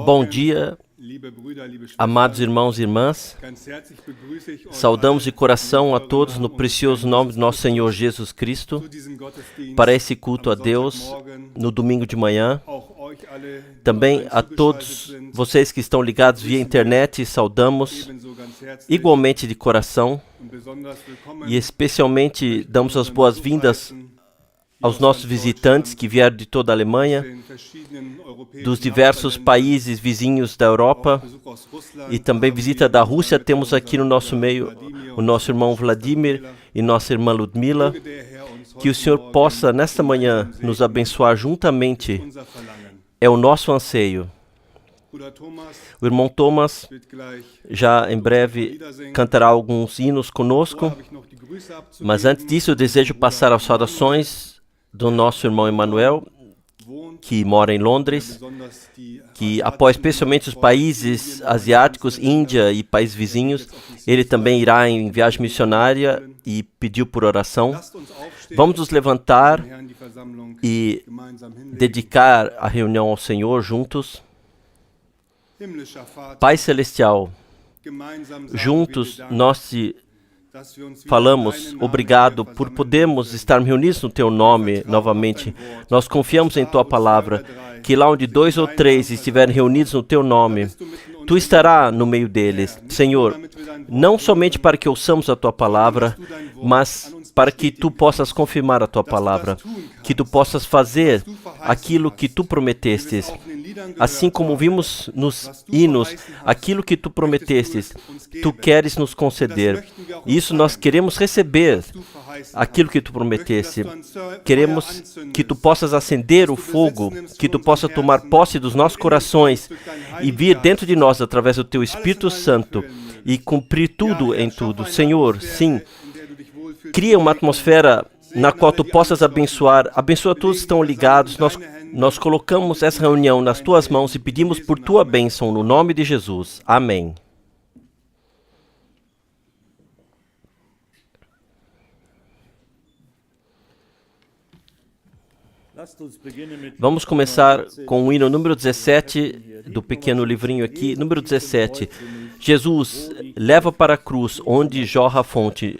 Bom dia, amados irmãos e irmãs. Saudamos de coração a todos no precioso nome do nosso Senhor Jesus Cristo para esse culto a Deus no domingo de manhã. Também a todos vocês que estão ligados via internet, saudamos igualmente de coração e especialmente damos as boas-vindas aos nossos visitantes que vieram de toda a Alemanha, dos diversos países vizinhos da Europa e também visita da Rússia. Temos aqui no nosso meio o nosso irmão Vladimir e nossa irmã Ludmila. Que o Senhor possa, nesta manhã, nos abençoar juntamente. É o nosso anseio. O irmão Thomas já em breve cantará alguns hinos conosco, mas antes disso eu desejo passar as saudações do nosso irmão Emanuel, que mora em Londres, que apoia especialmente os países asiáticos, Índia e países vizinhos. Ele também irá em viagem missionária e pediu por oração. Vamos nos levantar e dedicar a reunião ao Senhor juntos. Pai Celestial, juntos nós te falamos obrigado por podermos estar reunidos no Teu nome novamente. Nós confiamos em Tua palavra, que lá onde 2 ou 3 estiverem reunidos no Teu nome, Tu estarás no meio deles. Senhor, não somente para que ouçamos a Tua palavra, mas para que Tu possas confirmar a Tua palavra, que Tu possas fazer aquilo que Tu prometestes. Assim como vimos nos hinos, aquilo que Tu prometestes, Tu queres nos conceder. Isso nós queremos receber, aquilo que Tu prometeste. Queremos que Tu possas acender o fogo, que Tu possas tomar posse dos nossos corações e vir dentro de nós através do Teu Espírito Santo e cumprir tudo em tudo. Senhor, sim, cria uma atmosfera na qual Tu possas abençoar. Abençoa todos que estão ligados. Nós colocamos essa reunião nas Tuas mãos e pedimos por Tua bênção no nome de Jesus. Amém. Vamos começar com o hino número 17 do pequeno livrinho aqui. Número 17. Jesus, leva para a cruz onde jorra a fonte.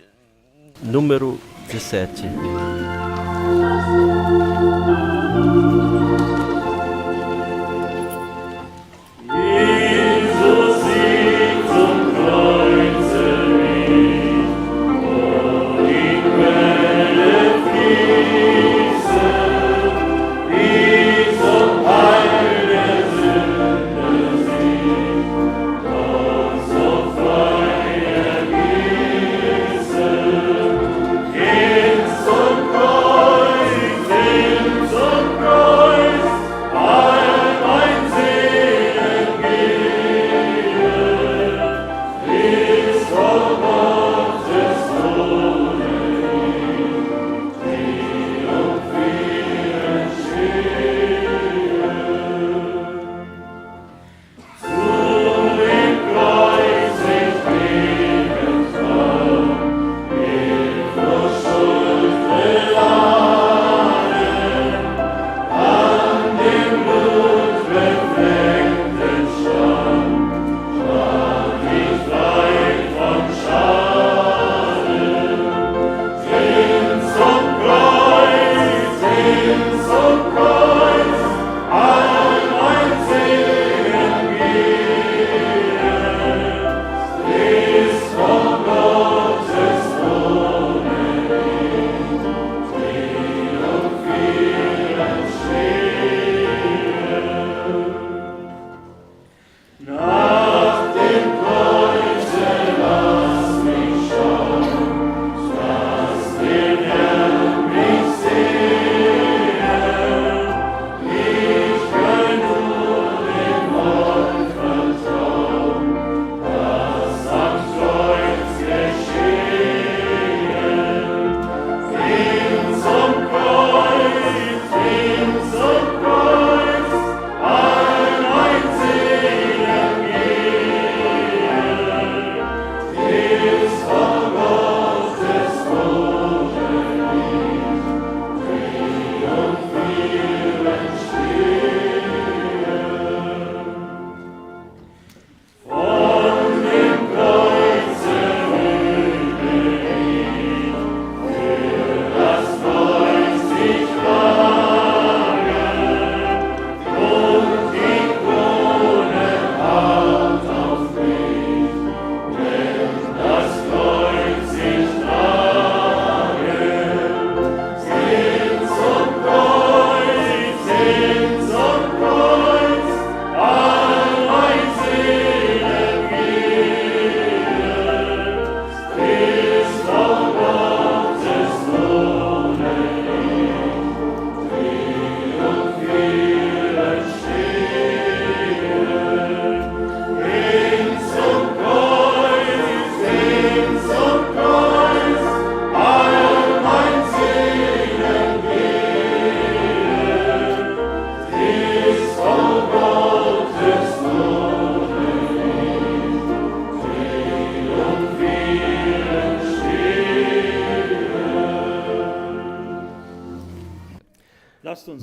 Número 17. Kreuz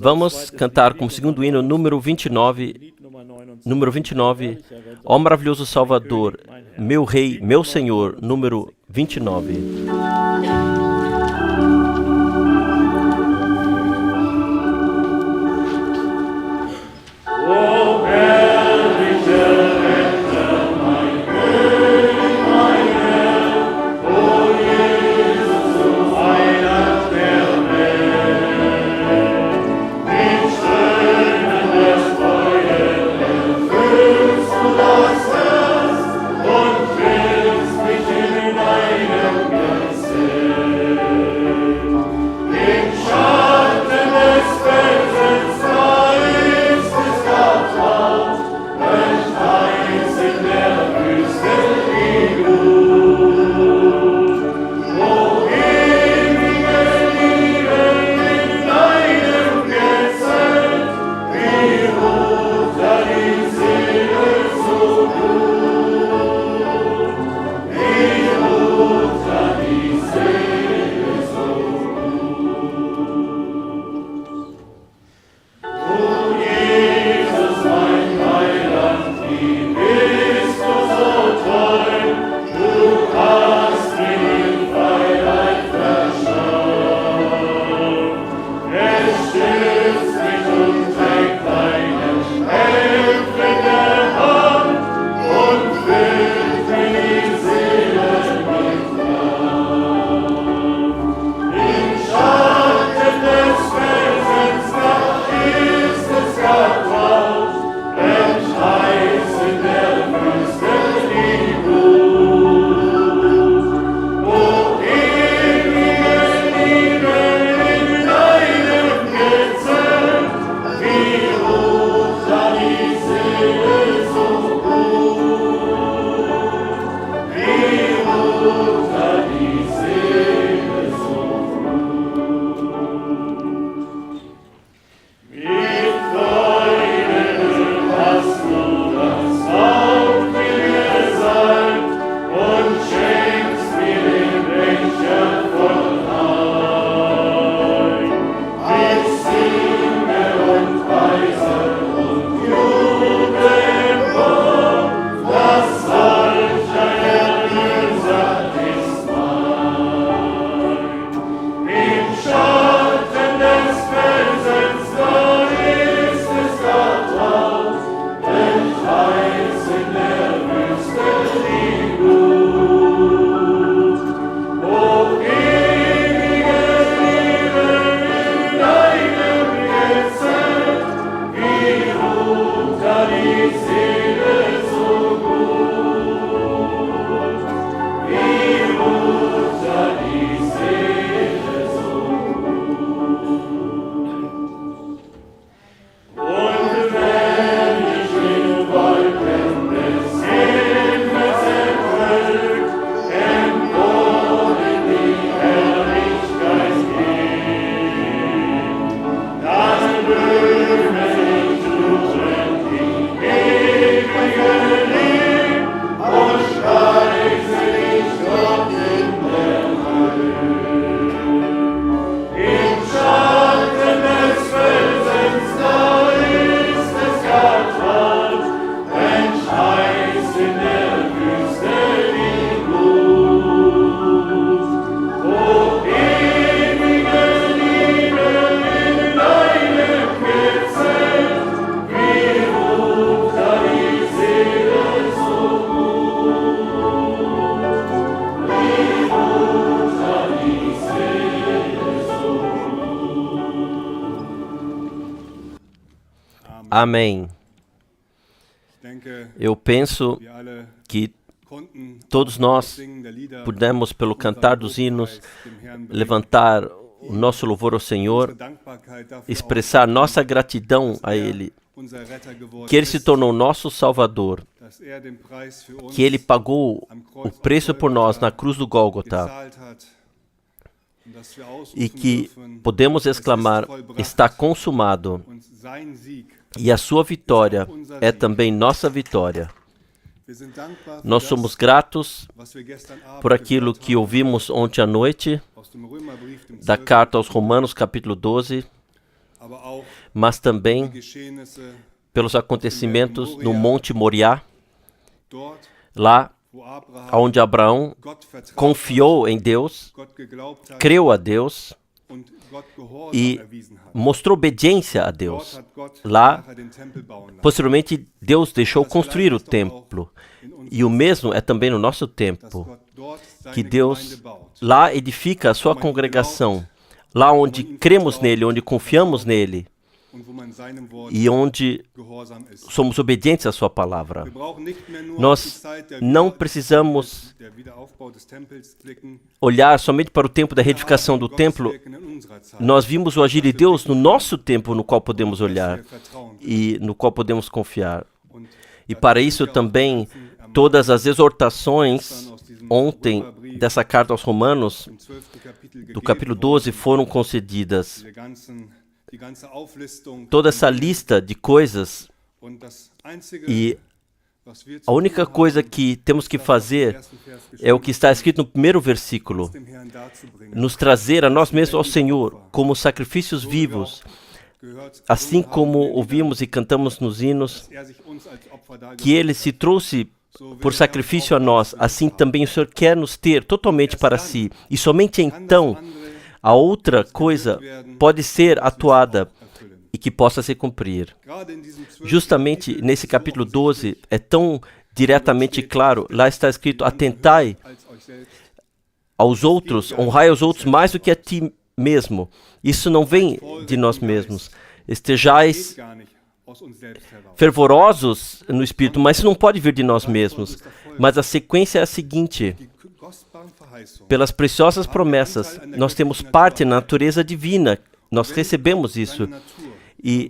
Vamos cantar como segundo hino número 29, Ó maravilhoso Salvador, meu Rei, meu Senhor, número 29. Amém. Eu penso que todos nós pudemos, pelo cantar dos hinos, levantar o nosso louvor ao Senhor, expressar nossa gratidão a Ele, que Ele se tornou nosso Salvador, que Ele pagou o preço por nós na cruz do Gólgota, e que podemos exclamar, está consumado, e a sua vitória é também nossa vitória. Nós somos gratos por aquilo que ouvimos ontem à noite, da carta aos Romanos, capítulo 12, mas também pelos acontecimentos no Monte Moriá, lá onde Abraão confiou em Deus, creu a Deus e mostrou obediência a Deus. Lá, posteriormente, Deus deixou construir o templo. E o mesmo é também no nosso tempo, que Deus lá edifica a sua congregação, lá onde cremos nele, onde confiamos nele, e onde somos obedientes à sua palavra. Nós não precisamos olhar somente para o tempo da reedificação do templo. Nós vimos o agir de Deus no nosso tempo, no qual podemos olhar e no qual podemos confiar. E para isso também, todas as exortações ontem dessa carta aos Romanos, do capítulo 12, foram concedidas. Toda essa lista de coisas, e a única coisa que temos que fazer é o que está escrito no primeiro versículo: nos trazer a nós mesmos ao Senhor como sacrifícios vivos, assim como ouvimos e cantamos nos hinos, que Ele se trouxe por sacrifício a nós, assim também o Senhor quer nos ter totalmente para si, e somente então a outra coisa pode ser atuada e que possa se cumprir. Justamente nesse capítulo 12 é tão diretamente claro. Lá está escrito: atentai aos outros, honrai aos outros mais do que a ti mesmo. Isso não vem de nós mesmos. Estejais fervorosos no Espírito, mas isso não pode vir de nós mesmos. Mas a sequência é a seguinte: pelas preciosas promessas, nós temos parte na natureza divina, nós recebemos isso. E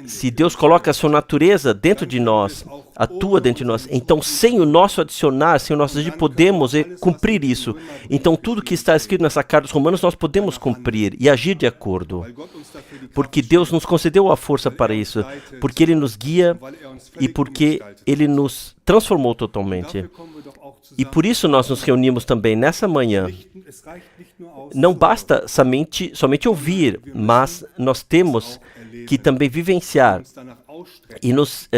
se Deus coloca a sua natureza dentro de nós, atua dentro de nós, então sem o nosso adicionar, sem o nosso agir, podemos cumprir isso. Então tudo que está escrito nessa carta dos Romanos, nós podemos cumprir e agir de acordo. Porque Deus nos concedeu a força para isso, porque Ele nos guia e porque Ele nos transformou totalmente. E por isso nós nos reunimos também nessa manhã. Não basta somente ouvir, mas nós temos que também vivenciar e nos,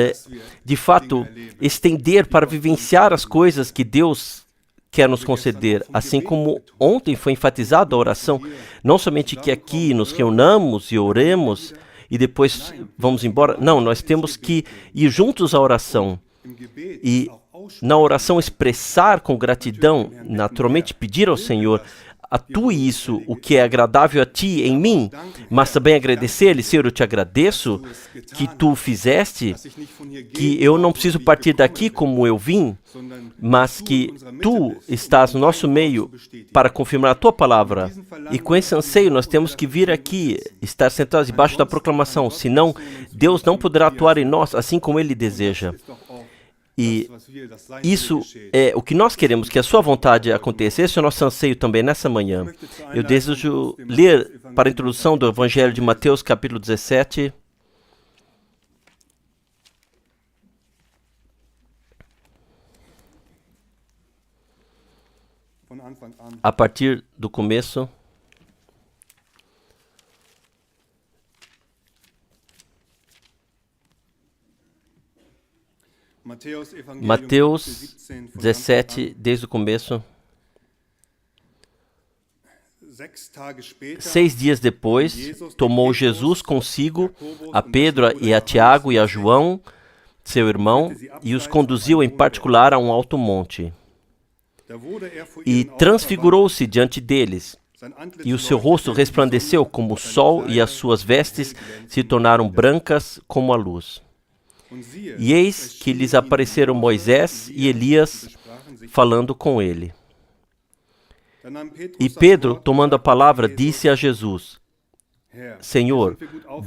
de fato, estender para vivenciar as coisas que Deus quer nos conceder. Assim como ontem foi enfatizado a oração, não somente que aqui nos reunamos e oremos e depois vamos embora. Não, nós temos que ir juntos à oração e na oração expressar com gratidão, naturalmente pedir ao Senhor: atue isso, o que é agradável a ti em mim, mas também agradecer-lhe: Senhor, eu te agradeço que tu fizeste, que eu não preciso partir daqui como eu vim, mas que tu estás no nosso meio para confirmar a tua palavra. E com esse anseio nós temos que vir aqui, estar sentados debaixo da proclamação, senão Deus não poderá atuar em nós assim como Ele deseja. E isso é o que nós queremos, que a sua vontade aconteça. Esse é o nosso anseio também nessa manhã. Eu desejo ler para a introdução do Evangelho de Mateus, capítulo 17. A partir do começo. Mateus 17, desde o começo. 6 dias depois, tomou Jesus consigo a Pedro e a Tiago e a João, seu irmão, e os conduziu em particular a um alto monte. E transfigurou-se diante deles, e o seu rosto resplandeceu como o sol, e as suas vestes se tornaram brancas como a luz. E eis que lhes apareceram Moisés e Elias falando com ele. E Pedro, tomando a palavra, disse a Jesus: Senhor,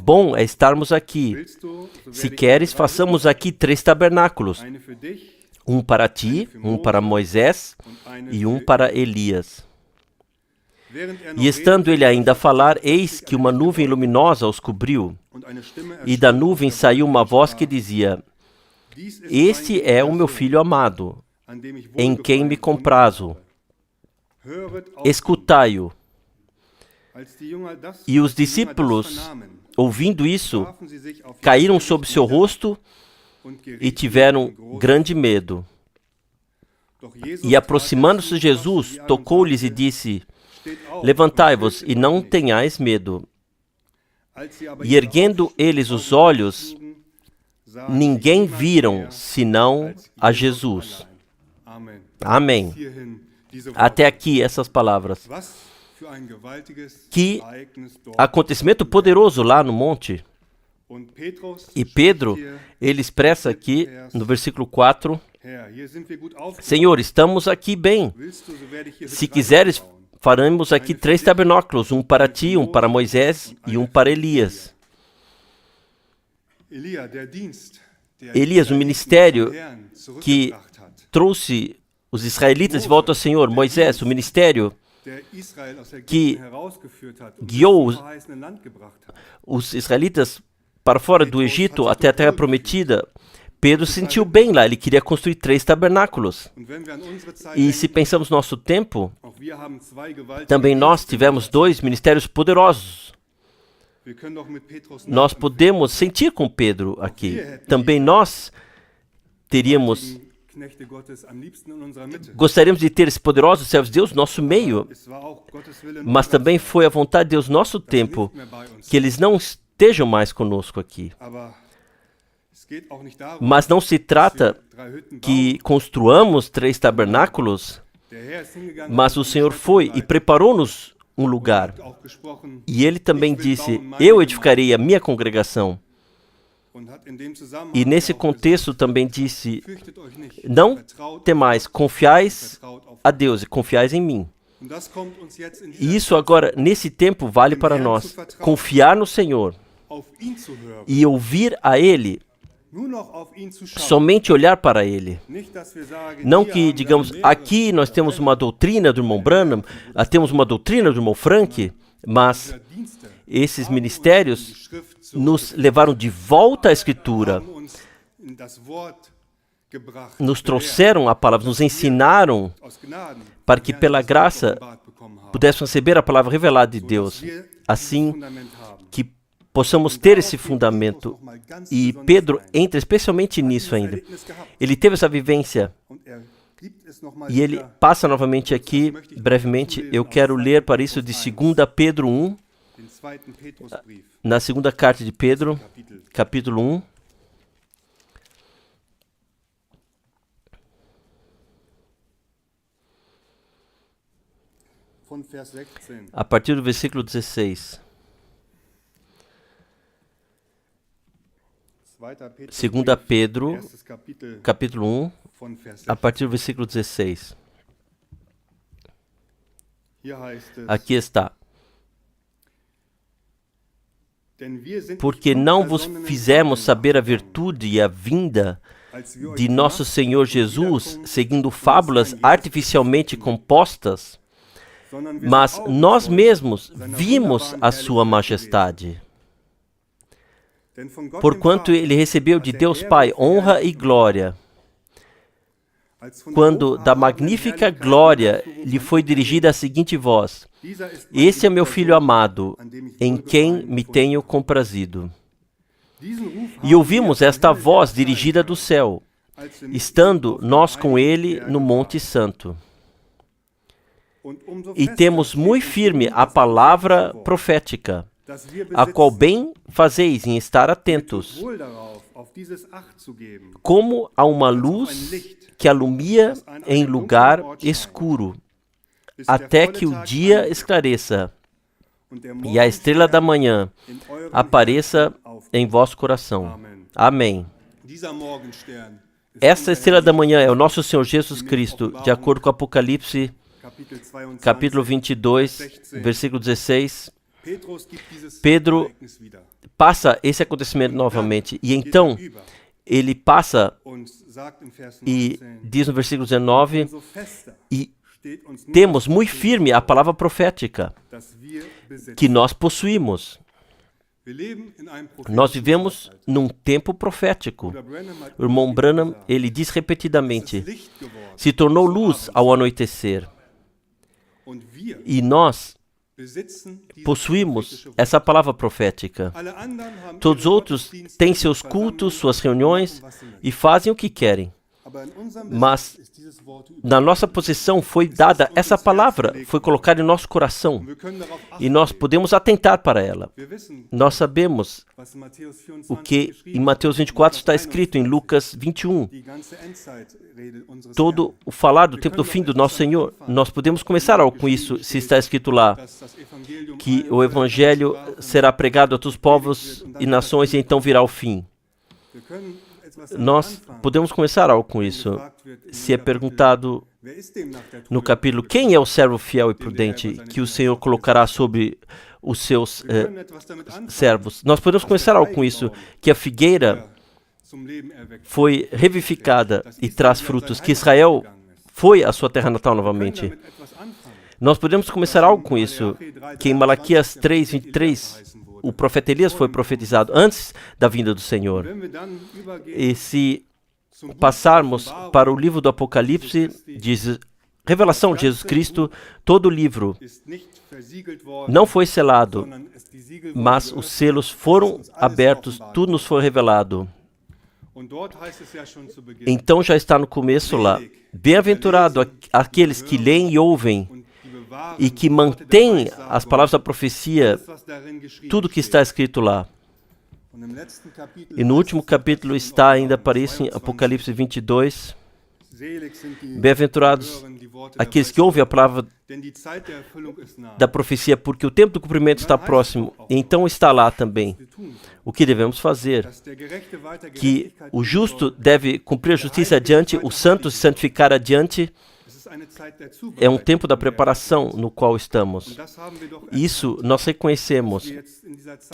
bom é estarmos aqui. Se queres, façamos aqui 3 tabernáculos: um para ti, um para Moisés e um para Elias. E estando ele ainda a falar, eis que uma nuvem luminosa os cobriu, e da nuvem saiu uma voz que dizia: Este é o meu filho amado, em quem me comprazo. Escutai-o. E os discípulos ouvindo isso, caíram sobre seu rosto e tiveram grande medo. E aproximando-se Jesus, tocou-lhes e disse: levantai-vos e não tenhais medo. E erguendo eles os olhos, ninguém viram senão a Jesus. Amém. Até aqui essas palavras. Que acontecimento poderoso lá no monte. E Pedro, ele expressa aqui no versículo 4, Senhor, estamos aqui bem. Se quiseres, faremos aqui 3 tabernáculos, um para ti, um para Moisés e um para Elias. Elias, o ministério que trouxe os israelitas de volta ao Senhor. Moisés, o ministério que guiou os israelitas para fora do Egito até a terra prometida. Pedro se sentiu bem lá, ele queria construir 3 tabernáculos. E se pensamos no nosso tempo, também nós tivemos 2 ministérios poderosos. Nós podemos sentir com Pedro aqui. Também nós gostaríamos de ter esse poderoso servo de Deus no nosso meio, mas também foi a vontade de Deus no nosso tempo que eles não estejam mais conosco aqui. Mas não se trata que construamos 3 tabernáculos, mas o Senhor foi e preparou-nos um lugar. E Ele também disse, eu edificarei a minha congregação. E nesse contexto também disse, não temais, confiais a Deus e confiais em mim. E isso agora, nesse tempo, vale para nós. Confiar no Senhor e ouvir a Ele, somente olhar para Ele. Não que digamos, aqui nós temos uma doutrina do irmão Branham, temos uma doutrina do irmão Frank, mas esses ministérios nos levaram de volta à Escritura, nos trouxeram a palavra, nos ensinaram para que pela graça pudéssemos receber a palavra revelada de Deus, assim que possamos ter esse fundamento. E Pedro entra especialmente nisso ainda. Ele teve essa vivência e ele passa novamente aqui, brevemente. Eu quero ler para isso de 2 Pedro 1, na segunda carta de Pedro, capítulo 1. A partir do versículo 16. 2 Pedro, capítulo 1, a partir do versículo 16. Aqui está. Porque não vos fizemos saber a virtude e a vinda de nosso Senhor Jesus, seguindo fábulas artificialmente compostas, mas nós mesmos vimos a sua majestade. Porquanto ele recebeu de Deus Pai honra e glória, quando da magnífica glória lhe foi dirigida a seguinte voz: Este é meu Filho amado, em quem me tenho comprazido. E ouvimos esta voz dirigida do céu, estando nós com ele no Monte Santo. E temos muito firme a palavra profética, a qual bem fazeis em estar atentos, como a uma luz que alumia em lugar escuro, até que o dia esclareça e a estrela da manhã apareça em vosso coração. Amém. Essa estrela da manhã é o nosso Senhor Jesus Cristo, de acordo com Apocalipse, capítulo 22, versículo 16. Pedro passa esse acontecimento novamente, e então ele passa e diz no versículo 19, e temos muito firme a palavra profética que nós possuímos. Nós vivemos num tempo profético. O irmão Branham, ele diz repetidamente, se tornou luz ao anoitecer. E nós possuímos essa palavra profética. Todos os outros têm seus cultos, suas reuniões e fazem o que querem. Mas na nossa posição foi dada essa palavra, foi colocada em nosso coração e nós podemos atentar para ela. Nós sabemos o que em Mateus 24 está escrito, em Lucas 21. Todo o falar do tempo do fim do nosso Senhor. Nós podemos começar algo com isso, se está escrito lá, que o Evangelho será pregado a todos os povos e nações e então virá o fim. Nós podemos começar algo com isso. Se é perguntado no capítulo, quem é o servo fiel e prudente que o Senhor colocará sobre os seus servos? Nós podemos começar algo com isso, que a figueira foi revivificada e traz frutos, que Israel foi a sua terra natal novamente. Nós podemos começar algo com isso, que em Malaquias 3:23, o profeta Elias foi profetizado antes da vinda do Senhor. E se passarmos para o livro do Apocalipse, diz revelação de Jesus Cristo, todo o livro não foi selado, mas os selos foram abertos, tudo nos foi revelado. Então já está no começo lá. Bem-aventurado aqueles que leem e ouvem e que mantêm as palavras da profecia, tudo que está escrito lá. E no último capítulo está ainda para isso em Apocalipse 22. Bem-aventurados aqueles que ouvem a palavra da profecia, porque o tempo do cumprimento está próximo. E então está lá também o que devemos fazer. Que o justo deve cumprir a justiça adiante, o santo se santificar adiante. É um tempo da preparação no qual estamos. Isso nós reconhecemos,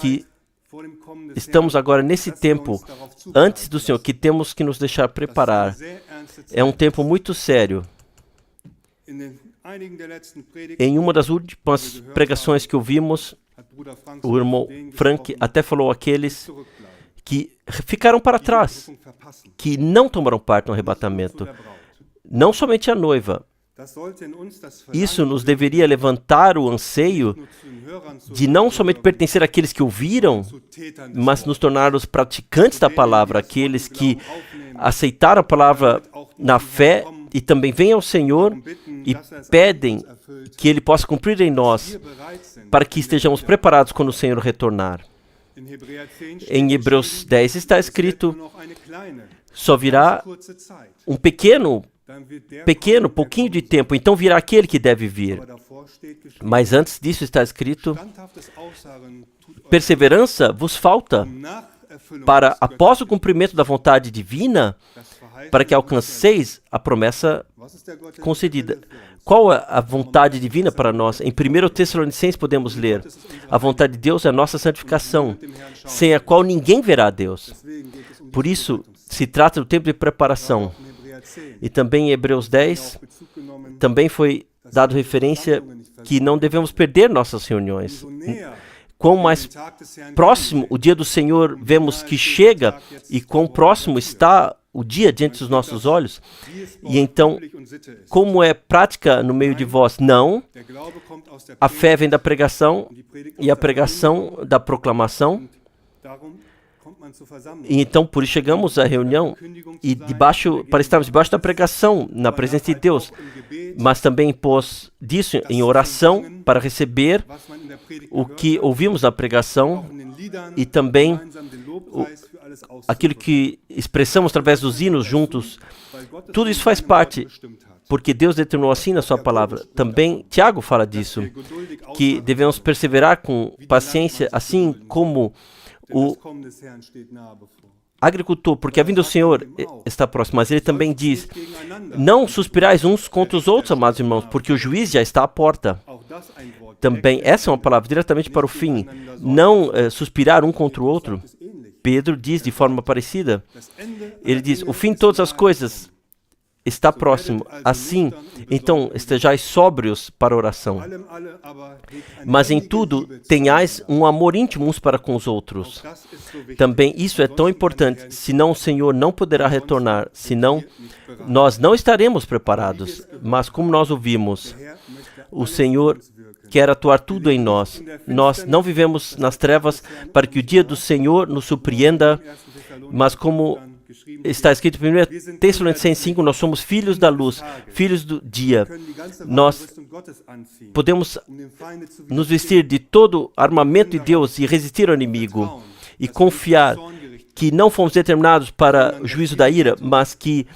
que estamos agora nesse tempo, antes do Senhor, que temos que nos deixar preparar. É um tempo muito sério. Em uma das últimas pregações que ouvimos, o irmão Frank até falou àqueles que ficaram para trás, que não tomaram parte no arrebatamento. Não somente a noiva. Isso nos deveria levantar o anseio de não somente pertencer àqueles que ouviram, mas nos tornar os praticantes da palavra, aqueles que aceitaram a palavra na fé e também vêm ao Senhor e pedem que Ele possa cumprir em nós, para que estejamos preparados quando o Senhor retornar. Em Hebreus 10 está escrito, só virá um pequeno, pouquinho de tempo, então virá aquele que deve vir. Mas antes disso está escrito, perseverança vos falta para, após o cumprimento da vontade divina, para que alcanceis a promessa concedida. Qual é a vontade divina para nós? Em 1 Tessalonicenses podemos ler, a vontade de Deus é a nossa santificação, sem a qual ninguém verá a Deus. Por isso, se trata do tempo de preparação. E também em Hebreus 10, também foi dado referência que não devemos perder nossas reuniões. Quão mais próximo o dia do Senhor vemos que chega e quão próximo está o dia diante dos nossos olhos. E então, como é prática no meio de vós? Não. A fé vem da pregação e a pregação da proclamação. E então, por isso chegamos à reunião e para estarmos debaixo da pregação, na presença de Deus, mas também pós disso em oração para receber o que ouvimos na pregação e também aquilo que expressamos através dos hinos juntos. Tudo isso faz parte, porque Deus determinou assim na sua palavra. Também Tiago fala disso, que devemos perseverar com paciência, assim como o agricultor, porque a vinda do Senhor está próxima. Mas ele também diz, não suspirais uns contra os outros, amados irmãos, porque o juiz já está à porta. Também, essa é uma palavra diretamente para o fim. Não suspirar um contra o outro. Pedro diz de forma parecida. Ele diz, o fim de todas as coisas está próximo. Assim, então, estejais sóbrios para a oração. Mas em tudo, tenhais um amor íntimo uns para com os outros. Também isso é tão importante, senão o Senhor não poderá retornar, senão nós não estaremos preparados. Mas como nós ouvimos, o Senhor quer atuar tudo em nós. Nós não vivemos nas trevas para que o dia do Senhor nos surpreenda, mas como está escrito em 1 Tessalonicenses 5, nós somos filhos da luz, filhos do dia. Nós podemos nos vestir de todo o armamento de Deus e resistir ao inimigo e confiar que não fomos determinados para o juízo da ira, mas que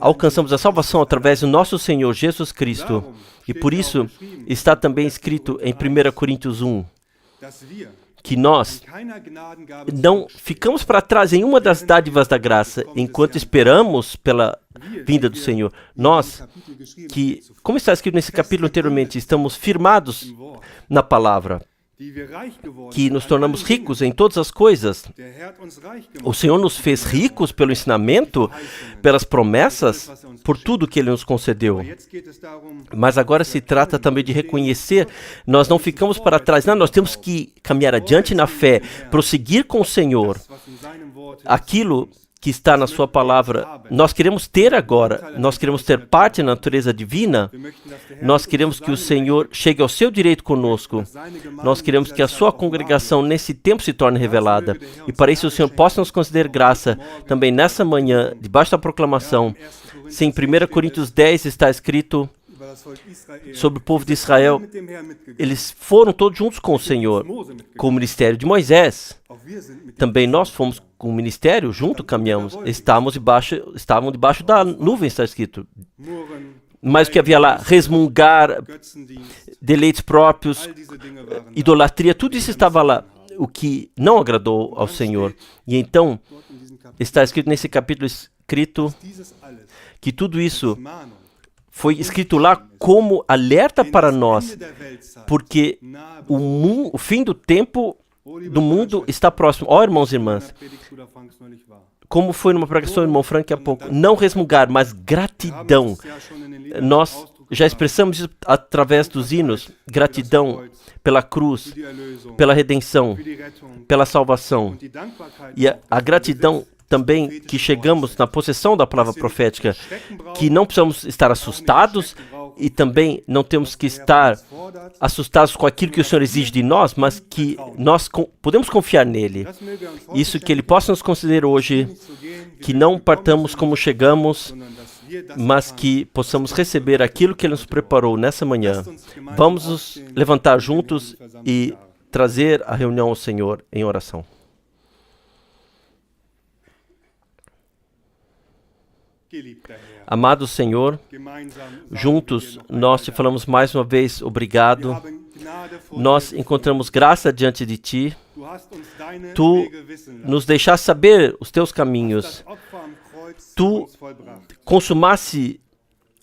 alcançamos a salvação através do nosso Senhor Jesus Cristo. E por isso está também escrito em 1 Coríntios 1, que nós não ficamos para trás em uma das dádivas da graça, enquanto esperamos pela vinda do Senhor. Nós, que, como está escrito nesse capítulo anteriormente, estamos firmados na palavra, que nos tornamos ricos em todas as coisas. O Senhor nos fez ricos pelo ensinamento, pelas promessas, por tudo que Ele nos concedeu. Mas agora se trata também de reconhecer, nós não ficamos para trás, não, nós temos que caminhar adiante na fé, prosseguir com o Senhor. Aquilo que está na sua palavra, nós queremos ter agora, nós queremos ter parte na natureza divina, nós queremos que o Senhor chegue ao seu direito conosco, nós queremos que a sua congregação nesse tempo se torne revelada, e para isso o Senhor possa nos conceder graça, também nessa manhã, debaixo da proclamação. Sim, em 1 Coríntios 10 está escrito sobre o povo de Israel, eles foram todos juntos com o Senhor, com o ministério de Moisés. Também nós fomos com o ministério, junto caminhamos, estavam debaixo da nuvem, está escrito. Mas o que havia lá? Resmungar, deleites próprios, idolatria, tudo isso estava lá, o que não agradou ao Senhor. E então, está escrito nesse capítulo que tudo isso foi escrito lá como alerta para nós, porque o fim do tempo do mundo está próximo. Ó, irmãos e irmãs, como foi numa pregação do irmão Frank há pouco, não resmungar, mas gratidão. Nós já expressamos isso através dos hinos, gratidão pela cruz, pela redenção, pela salvação. E a gratidão também que chegamos na possessão da palavra profética, que não precisamos estar assustados e também não temos que estar assustados com aquilo que o Senhor exige de nós, mas que nós podemos confiar nele. Isso que Ele possa nos conceder hoje, que não partamos como chegamos, mas que possamos receber aquilo que Ele nos preparou nessa manhã. Vamos nos levantar juntos e trazer a reunião ao Senhor em oração. Amado Senhor, juntos nós te falamos mais uma vez obrigado. Nós encontramos graça diante de Ti. Tu nos deixaste saber os Teus caminhos. Tu consumaste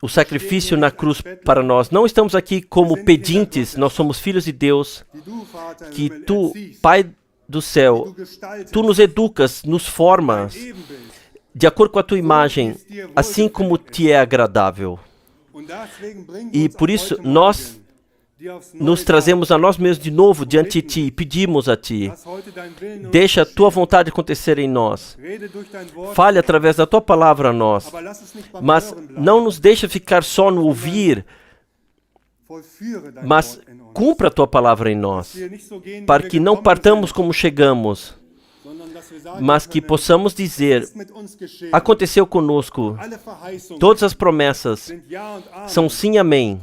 o sacrifício na cruz para nós. Não estamos aqui como pedintes, nós somos filhos de Deus, que Tu, Pai do céu, Tu nos educas, nos formas, de acordo com a Tua imagem, assim como Te é agradável. E por isso, nós nos trazemos a nós mesmos de novo diante de Ti e pedimos a Ti. Deixa a Tua vontade acontecer em nós. Fale através da Tua palavra a nós. Mas não nos deixa ficar só no ouvir, mas cumpra a Tua palavra em nós, para que não partamos como chegamos, mas que possamos dizer, aconteceu conosco, todas as promessas são sim e amém,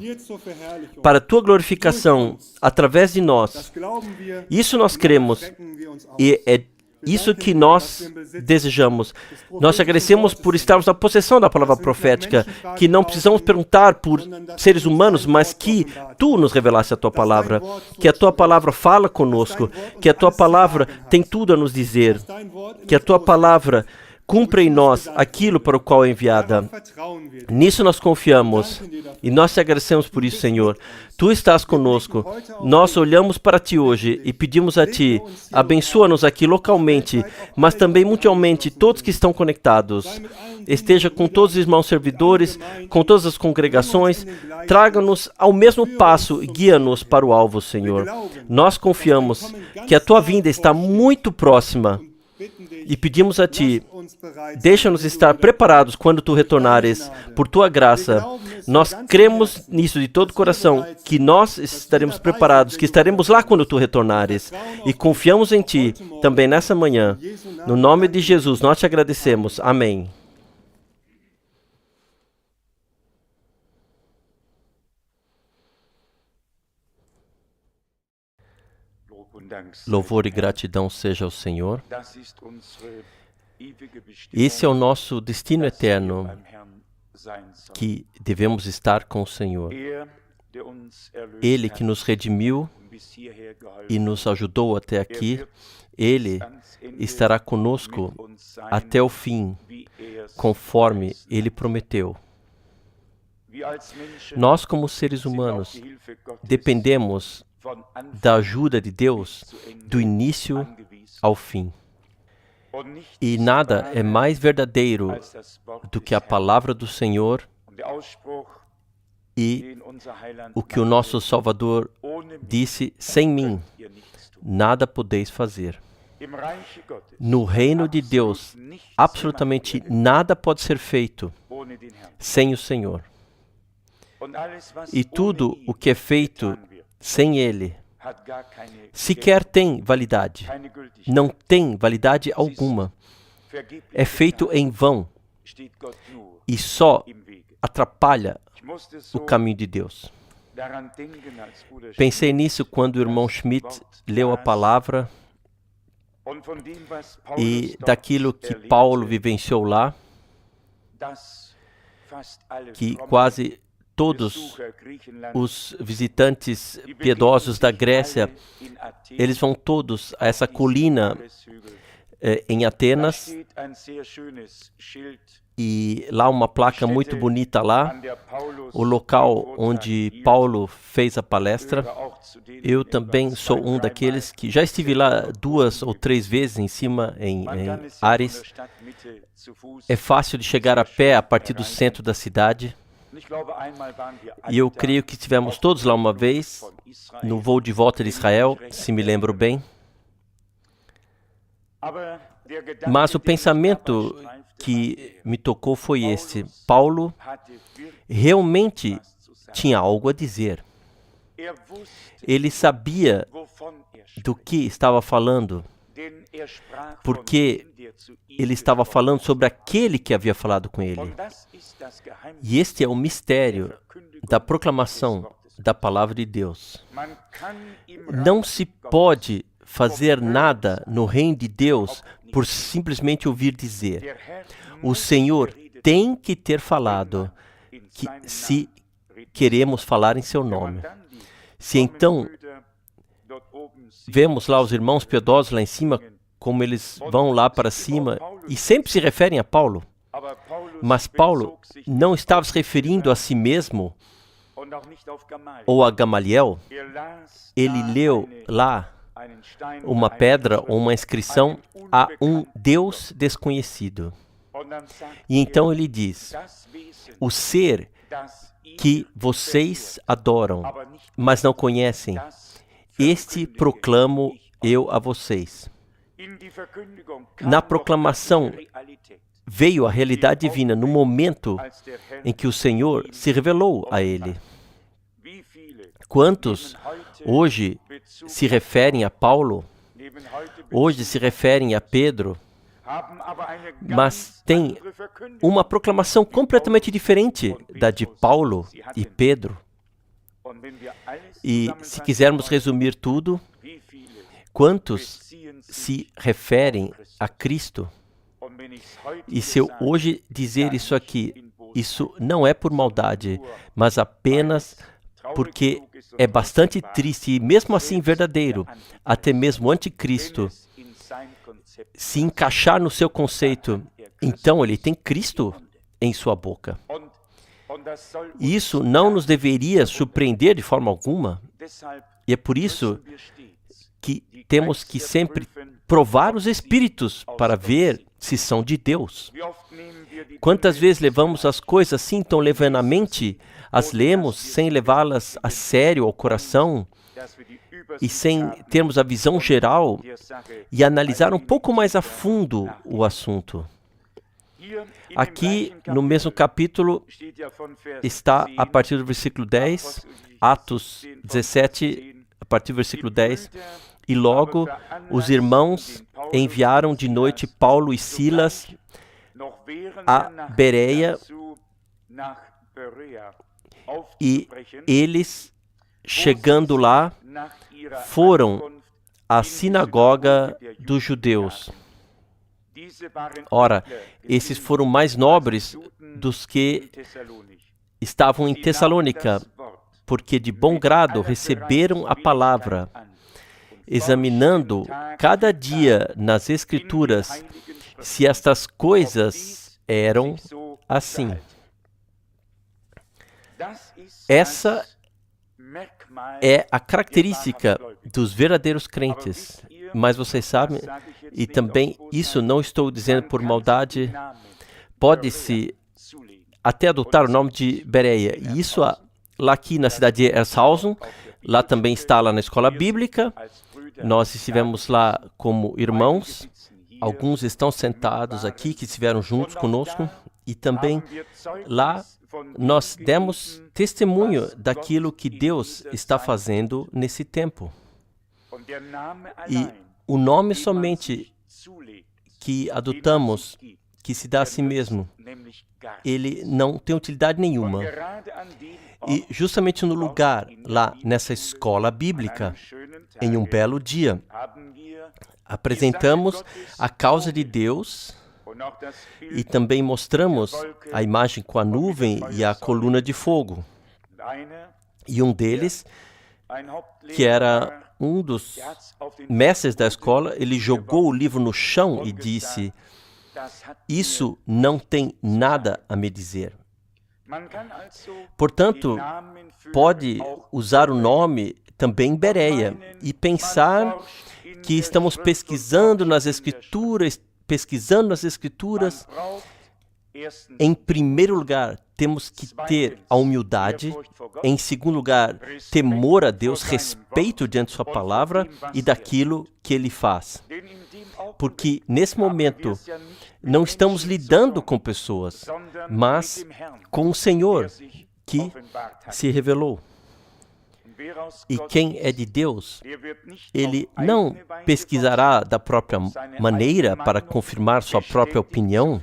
para a Tua glorificação, através de nós. Isso nós cremos, e é isso que nós desejamos. Nós te agradecemos por estarmos na possessão da palavra profética, que não precisamos perguntar por seres humanos, mas que Tu nos revelaste a Tua palavra, que a Tua palavra fala conosco, que a Tua palavra tem tudo a nos dizer, que a Tua palavra cumpra em nós aquilo para o qual é enviada. Nisso nós confiamos e nós te agradecemos por isso, Senhor. Tu estás conosco. Nós olhamos para Ti hoje e pedimos a Ti, abençoa-nos aqui localmente, mas também mundialmente, todos que estão conectados. Esteja com todos os irmãos servidores, com todas as congregações. Traga-nos ao mesmo passo e guia-nos para o alvo, Senhor. Nós confiamos que a Tua vinda está muito próxima. E pedimos a Ti, Deixa-nos estar preparados quando tu retornares, por tua graça. Nós cremos nisso de todo o coração, que nós estaremos preparados, que estaremos lá quando tu retornares. E confiamos em ti também nessa manhã. No nome de Jesus, nós te agradecemos. Amém. Louvor e gratidão seja ao Senhor. Esse é o nosso destino eterno, que devemos estar com o Senhor. Ele que nos redimiu e nos ajudou até aqui, Ele estará conosco até o fim, conforme Ele prometeu. Nós, como seres humanos, dependemos da ajuda de Deus do início ao fim. E nada é mais verdadeiro do que a palavra do Senhor e o que o nosso Salvador disse: sem mim, nada podeis fazer. No reino de Deus, absolutamente nada pode ser feito sem o Senhor. E tudo o que é feito sem Ele sequer tem validade. Não tem validade alguma. É feito em vão e só atrapalha o caminho de Deus. Pensei nisso quando o irmão Schmidt leu a palavra e daquilo que Paulo vivenciou lá, que quase todos os visitantes piedosos da Grécia, eles vão todos a essa colina em Atenas, e lá uma placa muito bonita lá, o local onde Paulo fez a palestra. Eu também sou um daqueles que já estive lá 2 ou 3 vezes em cima, em Ares. É fácil de chegar a pé a partir do centro da cidade. E eu creio que estivemos todos lá uma vez, no voo de volta de Israel, se me lembro bem. Mas o pensamento que me tocou foi este: Paulo realmente tinha algo a dizer. Ele sabia do que estava falando, porque ele estava falando sobre aquele que havia falado com ele. E este é o mistério da proclamação da palavra de Deus. Não se pode fazer nada no reino de Deus por simplesmente ouvir dizer. O Senhor tem que ter falado, que se queremos falar em seu nome. Se então vemos lá os irmãos piedosos lá em cima, como eles vão lá para cima e sempre se referem a Paulo. Mas Paulo não estava se referindo a si mesmo ou a Gamaliel. Ele leu lá uma pedra ou uma inscrição a um Deus desconhecido. E então ele diz: o ser que vocês adoram, mas não conhecem, este proclamo eu a vocês. Na proclamação veio a realidade divina no momento em que o Senhor se revelou a ele. Quantos hoje se referem a Paulo, hoje se referem a Pedro, mas tem uma proclamação completamente diferente da de Paulo e Pedro. E se quisermos resumir tudo, quantos se referem a Cristo? E se eu hoje dizer isso aqui, isso não é por maldade, mas apenas porque é bastante triste e mesmo assim verdadeiro, até mesmo o anticristo se encaixar no seu conceito, então ele tem Cristo em sua boca. E isso não nos deveria surpreender de forma alguma, e é por isso que temos que sempre provar os Espíritos para ver se são de Deus. Quantas vezes levamos as coisas assim tão levianamente, as lemos sem levá-las a sério ao coração e sem termos a visão geral e analisar um pouco mais a fundo o assunto. Aqui, no mesmo capítulo, está a partir do versículo 10, Atos 17, a partir do versículo 10. E logo os irmãos enviaram de noite Paulo e Silas a Bereia, e eles, chegando lá, foram à sinagoga dos judeus. Ora, esses foram mais nobres dos que estavam em Tessalônica, porque de bom grado receberam a palavra, examinando cada dia nas Escrituras se estas coisas eram assim. Essa é a característica dos verdadeiros crentes. Mas vocês sabem, e também isso não estou dizendo por maldade, pode-se até adotar o nome de Bereia. E isso lá aqui na cidade de Ershausen, lá também está lá na escola bíblica. Nós estivemos lá como irmãos. Alguns estão sentados aqui que estiveram juntos conosco. E também lá nós demos testemunho daquilo que Deus está fazendo nesse tempo. E o nome somente que adotamos, que se dá a si mesmo, ele não tem utilidade nenhuma. E justamente no lugar, lá nessa escola bíblica, em um belo dia, apresentamos a causa de Deus e também mostramos a imagem com a nuvem e a coluna de fogo. E um deles, que era um dos mestres da escola, ele jogou o livro no chão e disse: "Isso não tem nada a me dizer." Portanto, pode usar o nome também Bereia e pensar que estamos pesquisando nas Escrituras. Em primeiro lugar, temos que ter a humildade. Em segundo lugar, temor a Deus, respeito diante de sua palavra e daquilo que Ele faz. Porque nesse momento não estamos lidando com pessoas, mas com o Senhor que se revelou. E quem é de Deus, ele não pesquisará da própria maneira para confirmar sua própria opinião.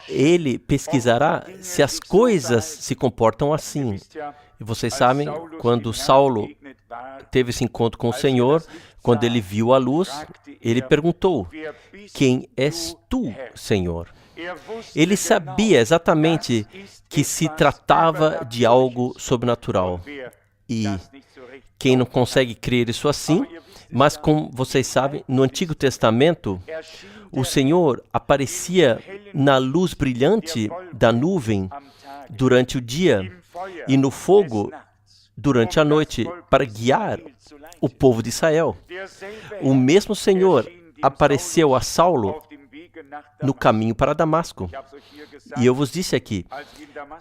Ele pesquisará se as coisas se comportam assim. E vocês sabem, quando Saulo teve esse encontro com o Senhor, quando ele viu a luz, ele perguntou: "Quem és tu, Senhor?" Ele sabia exatamente que se tratava de algo sobrenatural. E quem não consegue crer isso assim, mas como vocês sabem, no Antigo Testamento, o Senhor aparecia na luz brilhante da nuvem durante o dia e no fogo durante a noite para guiar o povo de Israel. O mesmo Senhor apareceu a Saulo no caminho para Damasco. E eu vos disse aqui,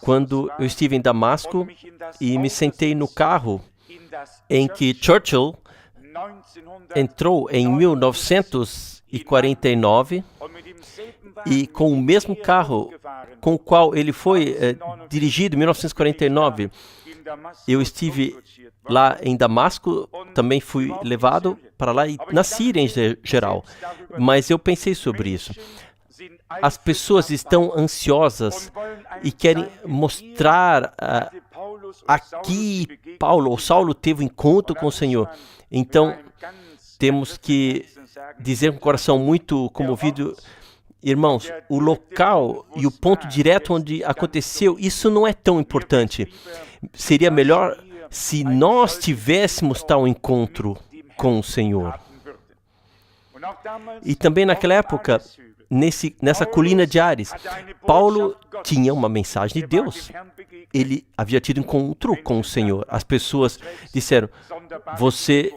quando eu estive em Damasco e me sentei no carro em que Churchill entrou em 1949 e com o mesmo carro com o qual ele foi dirigido em 1949, eu estive lá em Damasco, também fui levado para lá e na Síria em geral. Mas eu pensei sobre isso. As pessoas estão ansiosas e querem mostrar aqui Saulo teve um encontro com o Senhor. Então, temos que dizer com o coração muito comovido: irmãos, o local e o ponto direto onde aconteceu, isso não é tão importante. Seria melhor se nós tivéssemos tal encontro com o Senhor. E também naquela época, nessa colina de Ares, Paulo tinha uma mensagem de Deus. Ele havia tido encontro com o Senhor. As pessoas disseram: "Você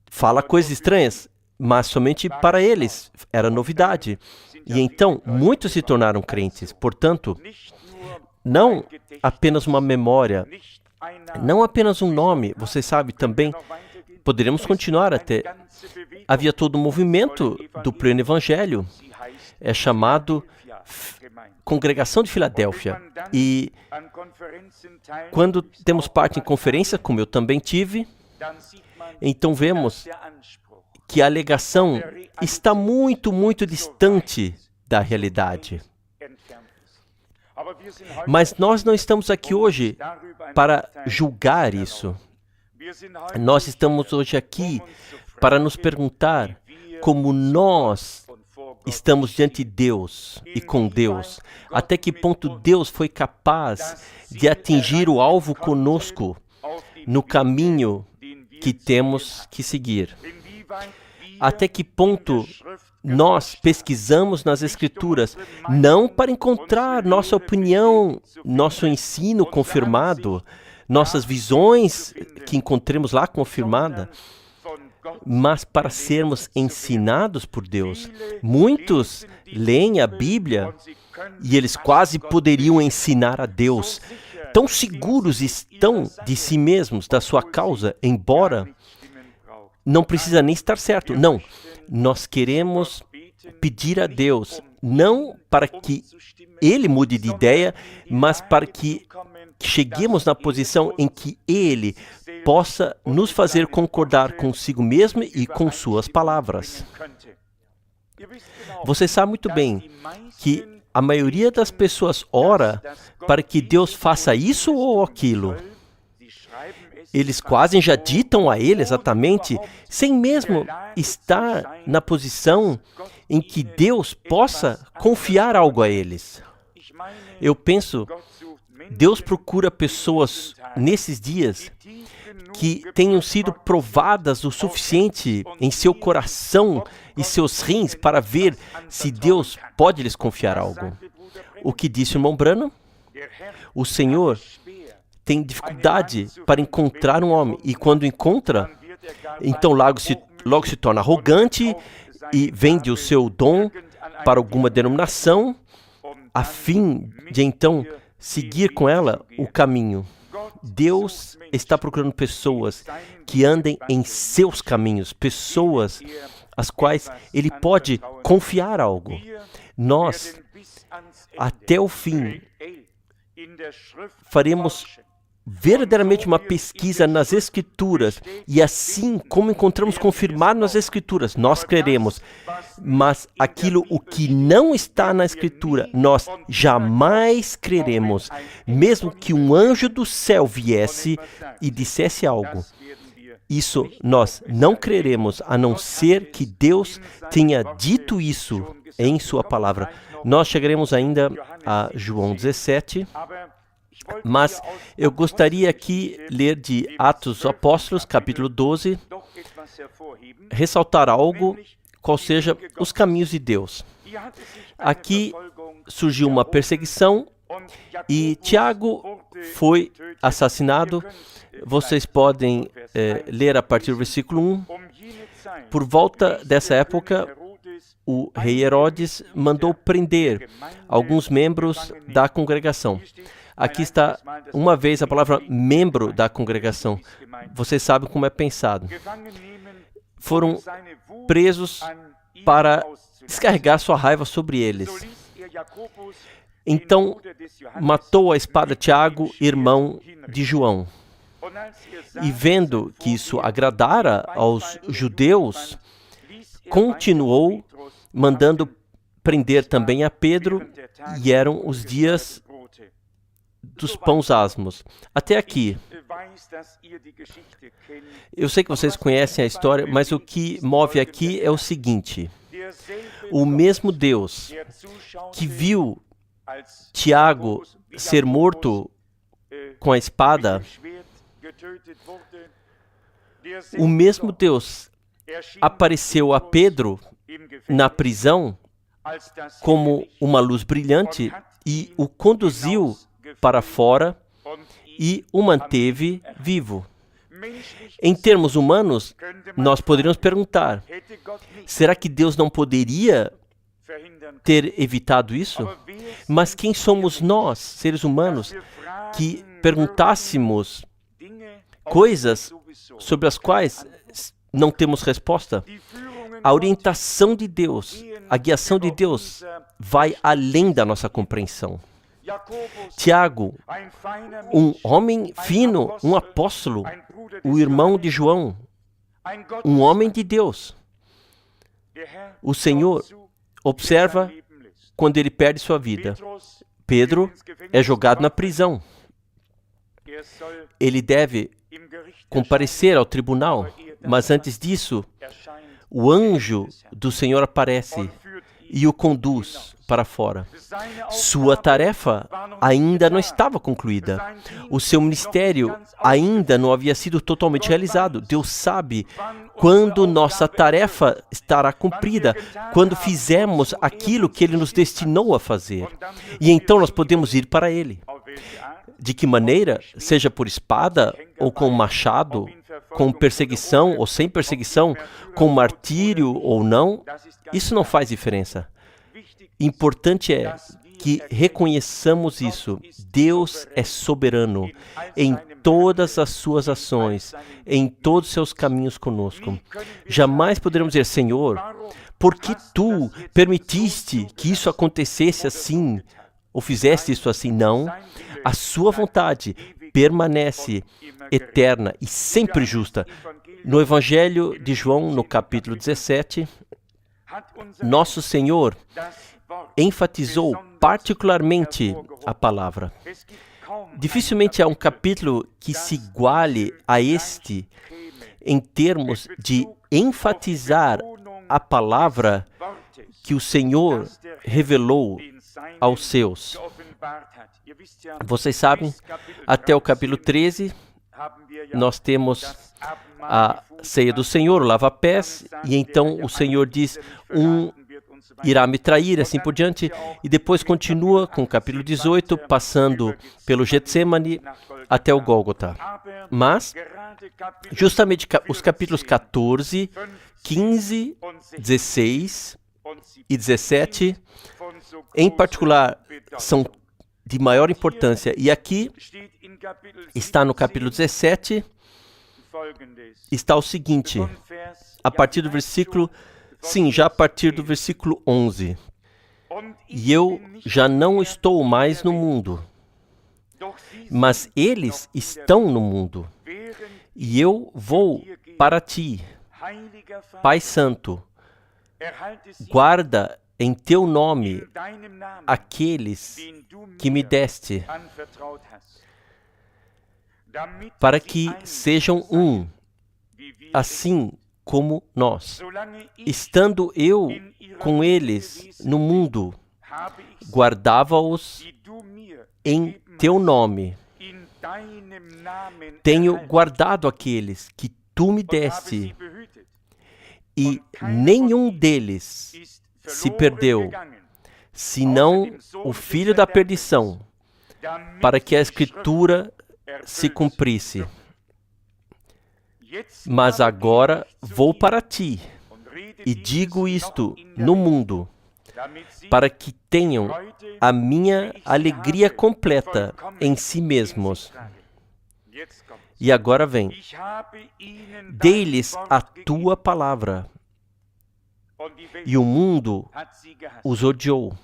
fala coisas estranhas", mas somente para eles era novidade. E então, muitos se tornaram crentes. Portanto, não apenas uma memória, não apenas um nome, você sabe, também poderíamos continuar até. Havia todo o movimento do pleno evangelho. é chamado Congregação de Filadélfia. E quando temos parte em conferência, como eu também tive, então vemos que a alegação está muito, muito distante da realidade. Mas nós não estamos aqui hoje para julgar isso. Nós estamos hoje aqui para nos perguntar como nós estamos diante de Deus e com Deus. Até que ponto Deus foi capaz de atingir o alvo conosco no caminho que temos que seguir. Até que ponto nós pesquisamos nas Escrituras, não para encontrar nossa opinião, nosso ensino confirmado, nossas visões que encontremos lá confirmada, mas para sermos ensinados por Deus. Muitos leem a Bíblia e eles quase poderiam ensinar a Deus. Tão seguros estão de si mesmos, da sua causa, embora não precisa nem estar certo. Não, nós queremos pedir a Deus, não para que Ele mude de ideia, mas para que cheguemos na posição em que Ele possa nos fazer concordar consigo mesmo e com suas palavras. Você sabe muito bem que a maioria das pessoas ora para que Deus faça isso ou aquilo. Eles quase já ditam a Ele exatamente, sem mesmo estar na posição em que Deus possa confiar algo a eles. Eu penso, Deus procura pessoas nesses dias que tenham sido provadas o suficiente em seu coração e seus rins para ver se Deus pode lhes confiar algo. O que disse o irmão Branham? O Senhor tem dificuldade para encontrar um homem, e quando encontra, então logo se torna arrogante e vende o seu dom para alguma denominação, a fim de então seguir com ela o caminho. Deus está procurando pessoas que andem em seus caminhos, pessoas às quais Ele pode confiar algo. Nós, até o fim, faremos verdadeiramente uma pesquisa nas Escrituras, e assim como encontramos confirmado nas Escrituras, nós creremos. Mas aquilo o que não está na Escritura, nós jamais creremos, mesmo que um anjo do céu viesse e dissesse algo. Isso nós não creremos, a não ser que Deus tenha dito isso em sua palavra. Nós chegaremos ainda a João 17, mas eu gostaria aqui ler de Atos dos Apóstolos, capítulo 12, ressaltar algo, qual seja os caminhos de Deus. Aqui surgiu uma perseguição e Tiago foi assassinado. Vocês podem ler a partir do versículo 1. Por volta dessa época, o rei Herodes mandou prender alguns membros da congregação. Aqui está, uma vez, a palavra membro da congregação. Vocês sabem como é pensado. Foram presos para descarregar sua raiva sobre eles. Então, matou a espada Tiago, irmão de João. E vendo que isso agradara aos judeus, continuou mandando prender também a Pedro, e eram os dias dos pães asmos. Até aqui. Eu sei que vocês conhecem a história, mas o que move aqui é o seguinte: o mesmo Deus que viu Tiago ser morto com a espada, o mesmo Deus apareceu a Pedro na prisão como uma luz brilhante e o conduziu para fora e o manteve vivo. Em termos humanos, nós poderíamos perguntar: será que Deus não poderia ter evitado isso? Mas quem somos nós, seres humanos, que perguntássemos coisas sobre as quais não temos resposta? A orientação de Deus, a guiação de Deus vai além da nossa compreensão. Tiago, um homem fino, um apóstolo, o irmão de João, um homem de Deus. O Senhor observa quando ele perde sua vida. Pedro é jogado na prisão. Ele deve comparecer ao tribunal, mas antes disso, o anjo do Senhor aparece e o conduz para fora. Sua tarefa ainda não estava concluída. O seu ministério ainda não havia sido totalmente realizado. Deus sabe quando nossa tarefa estará cumprida, quando fizermos aquilo que Ele nos destinou a fazer. E então nós podemos ir para Ele. De que maneira? Seja por espada, ou com machado, com perseguição ou sem perseguição, com martírio ou não, isso não faz diferença. Importante é que reconheçamos isso. Deus é soberano em todas as suas ações, em todos os seus caminhos conosco. Jamais poderemos dizer, Senhor, por que Tu permitiste que isso acontecesse assim, ou fizeste isso assim? Não. A sua vontade permanece eterna e sempre justa. No Evangelho de João, no capítulo 17, nosso Senhor enfatizou particularmente a palavra. Dificilmente há um capítulo que se iguale a este em termos de enfatizar a palavra que o Senhor revelou aos seus. Vocês sabem, até o capítulo 13, nós temos a ceia do Senhor, o lava-pés, e então o Senhor diz, irá me trair, assim por diante, e depois continua com o capítulo 18, passando pelo Getsemane até o Gólgota. Mas, justamente os capítulos 14, 15, 16 e 17, em particular, são de maior importância. E aqui está no capítulo 17, está o seguinte, a partir do versículo, já a partir do versículo 11. E eu já não estou mais no mundo, mas eles estão no mundo, e eu vou para ti. Pai Santo, guarda em teu nome aqueles que me deste, para que sejam um, assim como nós. Estando eu com eles no mundo, guardava-os em teu nome. Tenho guardado aqueles que tu me deste, e nenhum deles se perdeu, senão o filho da perdição, para que a Escritura se cumprisse. Mas agora vou para ti, e digo isto no mundo, para que tenham a minha alegria completa em si mesmos. E agora vem, dei-lhes a tua palavra, e o mundo os odiou,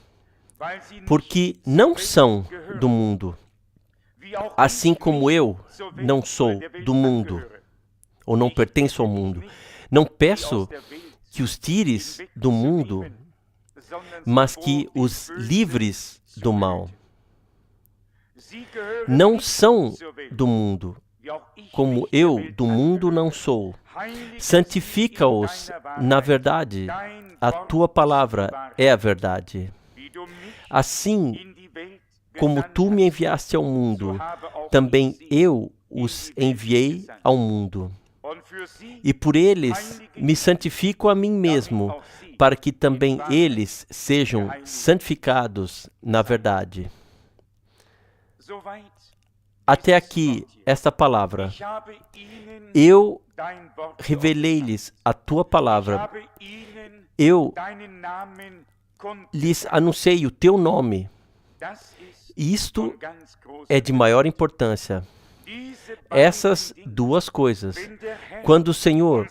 porque não são do mundo, assim como eu não sou do mundo, ou não pertenço ao mundo. Não peço que os tires do mundo, mas que os livres do mal. Não são do mundo, como eu do mundo não sou. Santifica-os na verdade. A tua palavra é a verdade. Assim como tu me enviaste ao mundo, também eu os enviei ao mundo. E por eles me santifico a mim mesmo, para que também eles sejam santificados na verdade. Até aqui, esta palavra. Eu revelei-lhes a tua palavra. Eu lhes anunciei o teu nome. E isto é de maior importância. Essas duas coisas. Quando o Senhor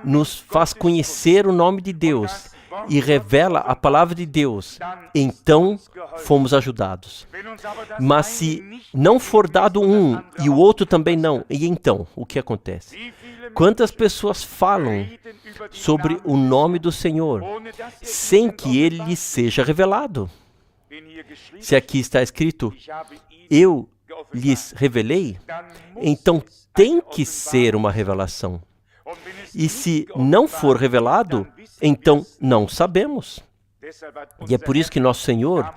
nos faz conhecer o nome de Deus e revela a palavra de Deus, então fomos ajudados. Mas se não for dado um e o outro também não, e então, o que acontece? Quantas pessoas falam sobre o nome do Senhor sem que ele lhes seja revelado? Se aqui está escrito, eu lhes revelei, então tem que ser uma revelação. E se não for revelado, então não sabemos. E é por isso que nosso Senhor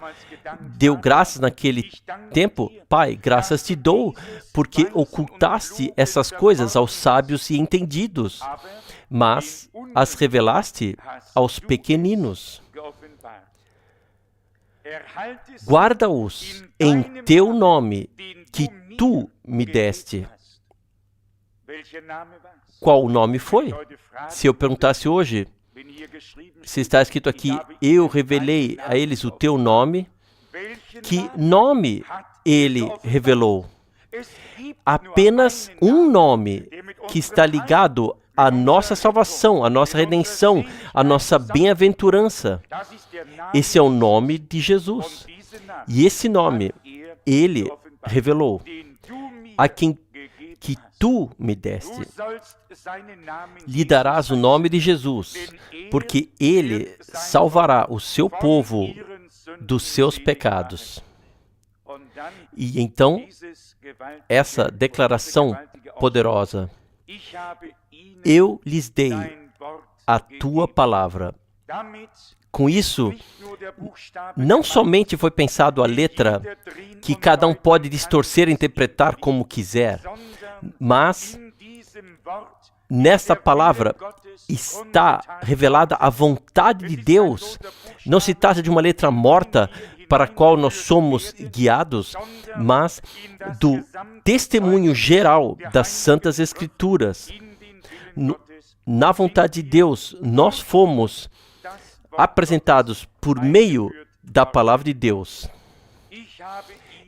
deu graças naquele tempo. Pai, graças te dou, porque ocultaste essas coisas aos sábios e entendidos, mas as revelaste aos pequeninos. Guarda-os em teu nome, que tu me deste. Qual o nome foi? Se eu perguntasse hoje, se está escrito aqui, eu revelei a eles o teu nome, que nome ele revelou? Apenas um nome que está ligado à nossa salvação, à nossa redenção, à nossa bem-aventurança. Esse é o nome de Jesus. E esse nome ele revelou a quem que tu me deste. Lhe darás o nome de Jesus, porque ele salvará o seu povo dos seus pecados. E então, essa declaração poderosa, eu lhes dei a tua palavra. Com isso, não somente foi pensado a letra que cada um pode distorcer e interpretar como quiser, mas nesta palavra está revelada a vontade de Deus. Não se trata de uma letra morta para a qual nós somos guiados, mas do testemunho geral das Santas Escrituras. Na vontade de Deus, nós fomos apresentados por meio da palavra de Deus.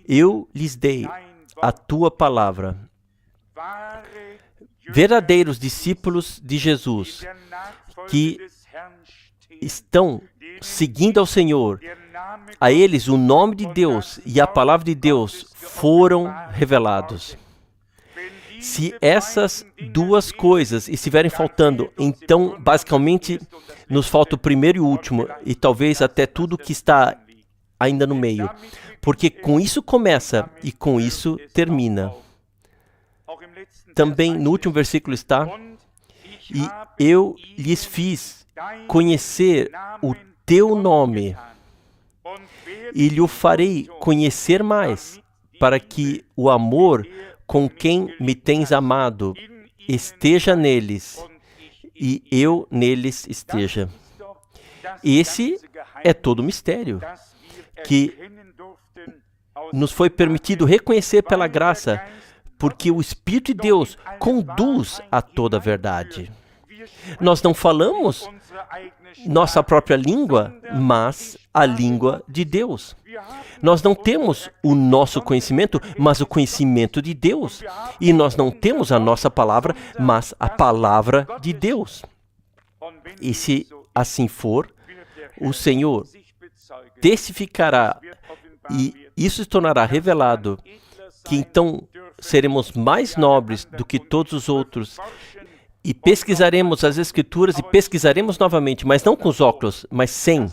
Eu lhes dei a tua palavra. Verdadeiros discípulos de Jesus, que estão seguindo ao Senhor, a eles o nome de Deus e a palavra de Deus foram revelados. Se essas duas coisas estiverem faltando, então basicamente nos falta o primeiro e o último, e talvez até tudo que está ainda no meio, porque com isso começa e com isso termina. Também no último versículo está, e eu lhes fiz conhecer o teu nome, e lhe o farei conhecer mais, para que o amor com quem me tens amado esteja neles, e eu neles esteja. Esse é todo o mistério que nos foi permitido reconhecer pela graça, porque o Espírito de Deus conduz a toda a verdade. Nós não falamos nossa própria língua, mas a língua de Deus. Nós não temos o nosso conhecimento, mas o conhecimento de Deus. E nós não temos a nossa palavra, mas a palavra de Deus. E se assim for, o Senhor testificará, e isso se tornará revelado, que então seremos mais nobres do que todos os outros, e pesquisaremos as Escrituras e pesquisaremos novamente, mas não com os óculos, mas sem,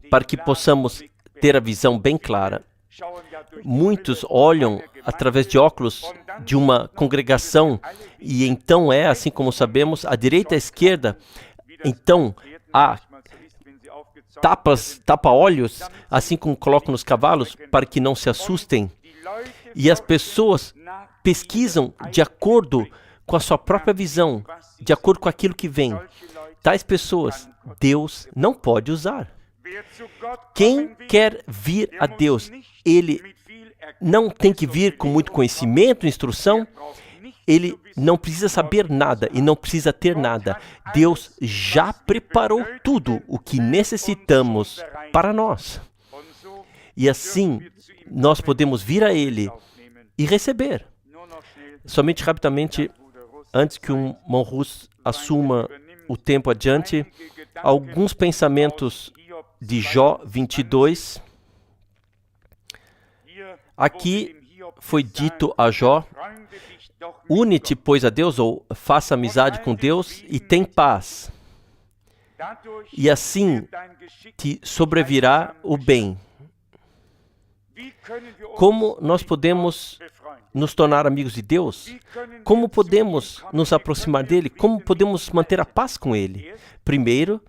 para que possamos ter a visão bem clara. Muitos olham através de óculos de uma congregação e então é, assim como sabemos, à direita e à esquerda, então há tapa-olhos, assim como colocam nos cavalos, para que não se assustem. E as pessoas pesquisam de acordo com a sua própria visão, de acordo com aquilo que vem. Tais pessoas, Deus não pode usar. Quem quer vir a Deus, ele não tem que vir com muito conhecimento, instrução, ele não precisa saber nada e não precisa ter nada. Deus já preparou tudo o que necessitamos para nós. E assim, nós podemos vir a Ele e receber. Somente rapidamente, antes que o irmão Russ assuma o tempo adiante, alguns pensamentos de Jó 22. Aqui foi dito a Jó: une-te, pois, a Deus, ou faça amizade com Deus e tem paz, e assim te sobrevirá o bem. Como nós podemos nos tornar amigos de Deus? Como podemos nos aproximar dele? Como podemos manter a paz com ele? Primeiro,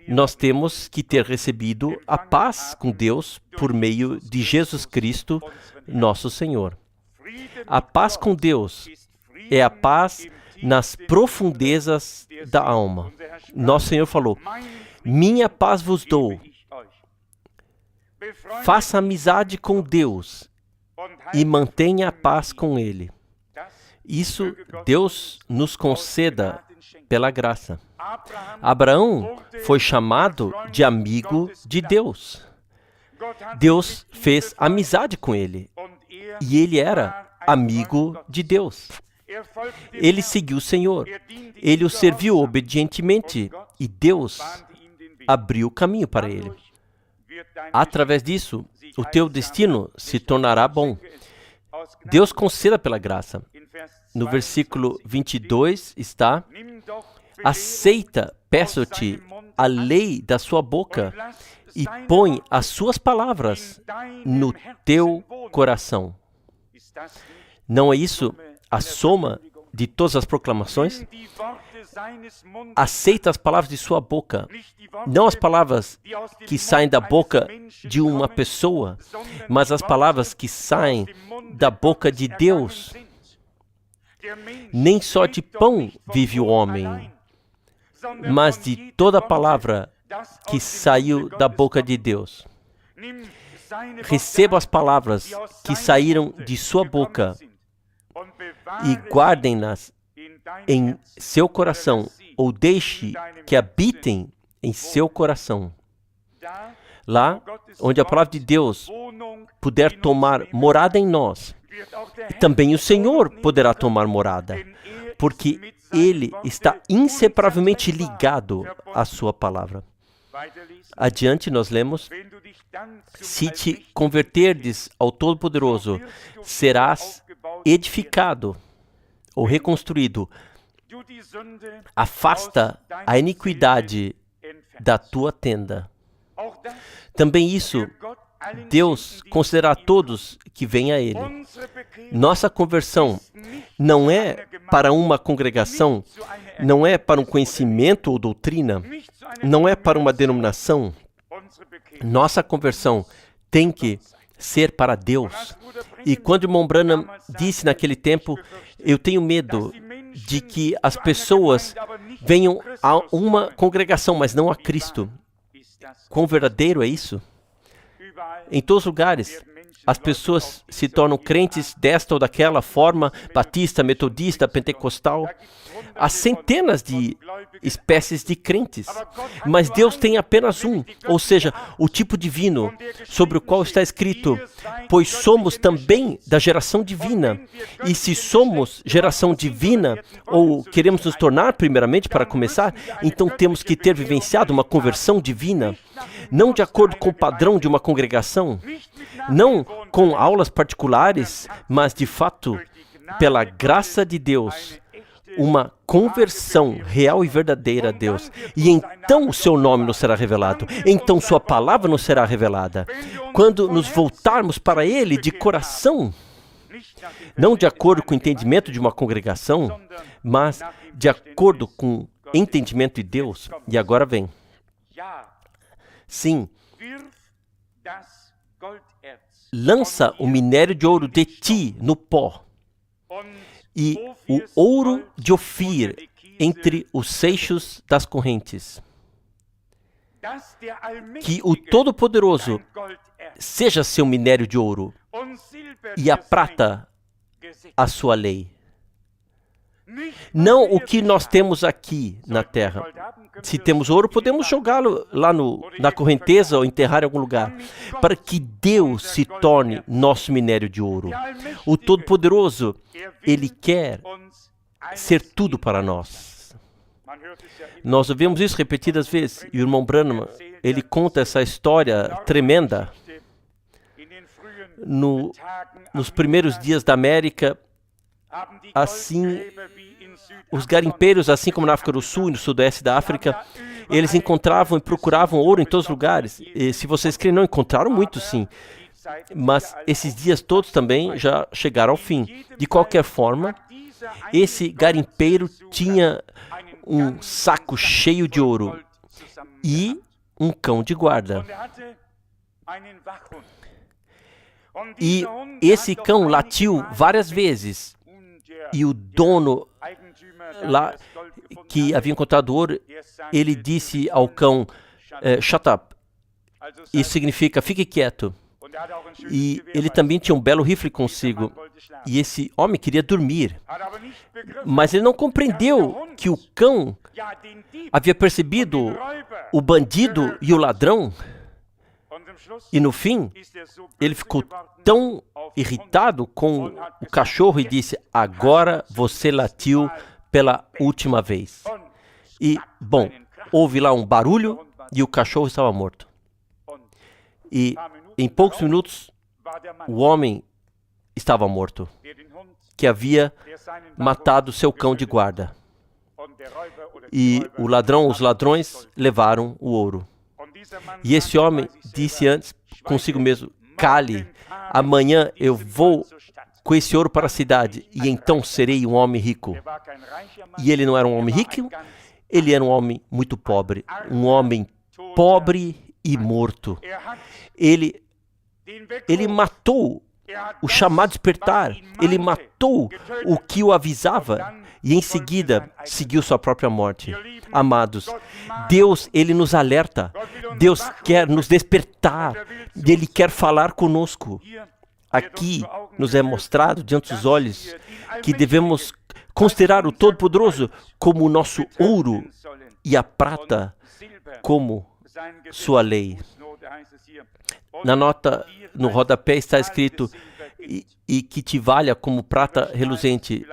nós temos que ter recebido a paz com Deus por meio de Jesus Cristo, nosso Senhor. A paz com Deus é a paz nas profundezas da alma. Nosso Senhor falou: minha paz vos dou. Faça amizade com Deus e mantenha a paz com Ele. Isso Deus nos conceda pela graça. Abraão foi chamado de amigo de Deus. Deus fez amizade com ele e ele era amigo de Deus. Ele seguiu o Senhor, ele o serviu obedientemente e Deus abriu o caminho para ele. Através disso, o teu destino se tornará bom. Deus conceda pela graça. No versículo 22 está: aceita, peço-te, a lei da sua boca e põe as suas palavras no teu coração. Não é isso a soma de todas as proclamações? Aceita as palavras de sua boca, não as palavras que saem da boca de uma pessoa, mas as palavras que saem da boca de Deus. Nem só de pão vive o homem, mas de toda palavra que saiu da boca de Deus. Receba as palavras que saíram de sua boca e guardem-nas em seu coração, ou deixe que habitem em seu coração. Lá onde a palavra de Deus puder tomar morada em nós, também o Senhor poderá tomar morada, porque Ele está inseparavelmente ligado à sua palavra. Adiante nós lemos: se te converterdes ao Todo-Poderoso, serás edificado ou reconstruído. Afasta a iniquidade da tua tenda. Também isso Deus considerará a todos que vêm a Ele. Nossa conversão não é para uma congregação, não é para um conhecimento ou doutrina, não é para uma denominação. Nossa conversão tem que ser para Deus. E quando o irmão Branham disse naquele tempo: eu tenho medo de que as pessoas venham a uma congregação, mas não a Cristo. Quão verdadeiro é isso? Em todos os lugares, as pessoas se tornam crentes desta ou daquela forma, batista, metodista, pentecostal. Há centenas de espécies de crentes, mas Deus tem apenas um, ou seja, o tipo divino, sobre o qual está escrito: pois somos também da geração divina. E se somos geração divina, ou queremos nos tornar primeiramente para começar, então temos que ter vivenciado uma conversão divina, não de acordo com o padrão de uma congregação, não com aulas particulares, mas de fato, pela graça de Deus, uma conversão real e verdadeira a Deus. E então o seu nome nos será revelado. Então sua palavra nos será revelada. Quando nos voltarmos para Ele de coração, não de acordo com o entendimento de uma congregação, mas de acordo com o entendimento de Deus. E agora vem. Sim. Lança o minério de ouro de ti no pó, e o ouro de Ofir entre os seixos das correntes. Que o Todo-Poderoso seja seu minério de ouro, e a prata a sua lei. Não o que nós temos aqui na terra. Se temos ouro, podemos jogá-lo lá na correnteza ou enterrar em algum lugar, para que Deus se torne nosso minério de ouro. O Todo-Poderoso, Ele quer ser tudo para nós. Nós ouvimos isso repetidas vezes, e o irmão Branham, ele conta essa história tremenda. Nos primeiros dias da América, assim, os garimpeiros, assim como na África do Sul e no sudoeste da África, eles encontravam e procuravam ouro em todos os lugares. E, se vocês creem, não encontraram muito, sim. Mas esses dias todos também já chegaram ao fim. De qualquer forma, esse garimpeiro tinha um saco cheio de ouro e um cão de guarda. E esse cão latiu várias vezes. E o dono lá, que havia encontrado ouro, ele disse ao cão, shut up. Isso significa, fique quieto. E ele também tinha um belo rifle consigo. E esse homem queria dormir. Mas ele não compreendeu que o cão havia percebido o bandido e o ladrão. E no fim, ele ficou tão irritado com o cachorro e disse, agora você latiu pela última vez. E, bom, houve lá um barulho e o cachorro estava morto. E em poucos minutos, o homem estava morto, que havia matado seu cão de guarda. E os ladrões levaram o ouro. E esse homem disse antes consigo mesmo, cale, amanhã eu vou com esse ouro para a cidade, e então serei um homem rico. E ele não era um homem rico, ele era um homem muito pobre, um homem pobre e morto. Ele matou o chamado despertar, ele matou o que o avisava, e em seguida seguiu sua própria morte. Amados, Deus, Ele nos alerta, Deus quer nos despertar, Ele quer falar conosco. Aqui nos é mostrado diante dos olhos que devemos considerar o Todo-Poderoso como o nosso ouro e a prata como sua lei. Na nota, no rodapé está escrito, e que te valha como prata reluzente,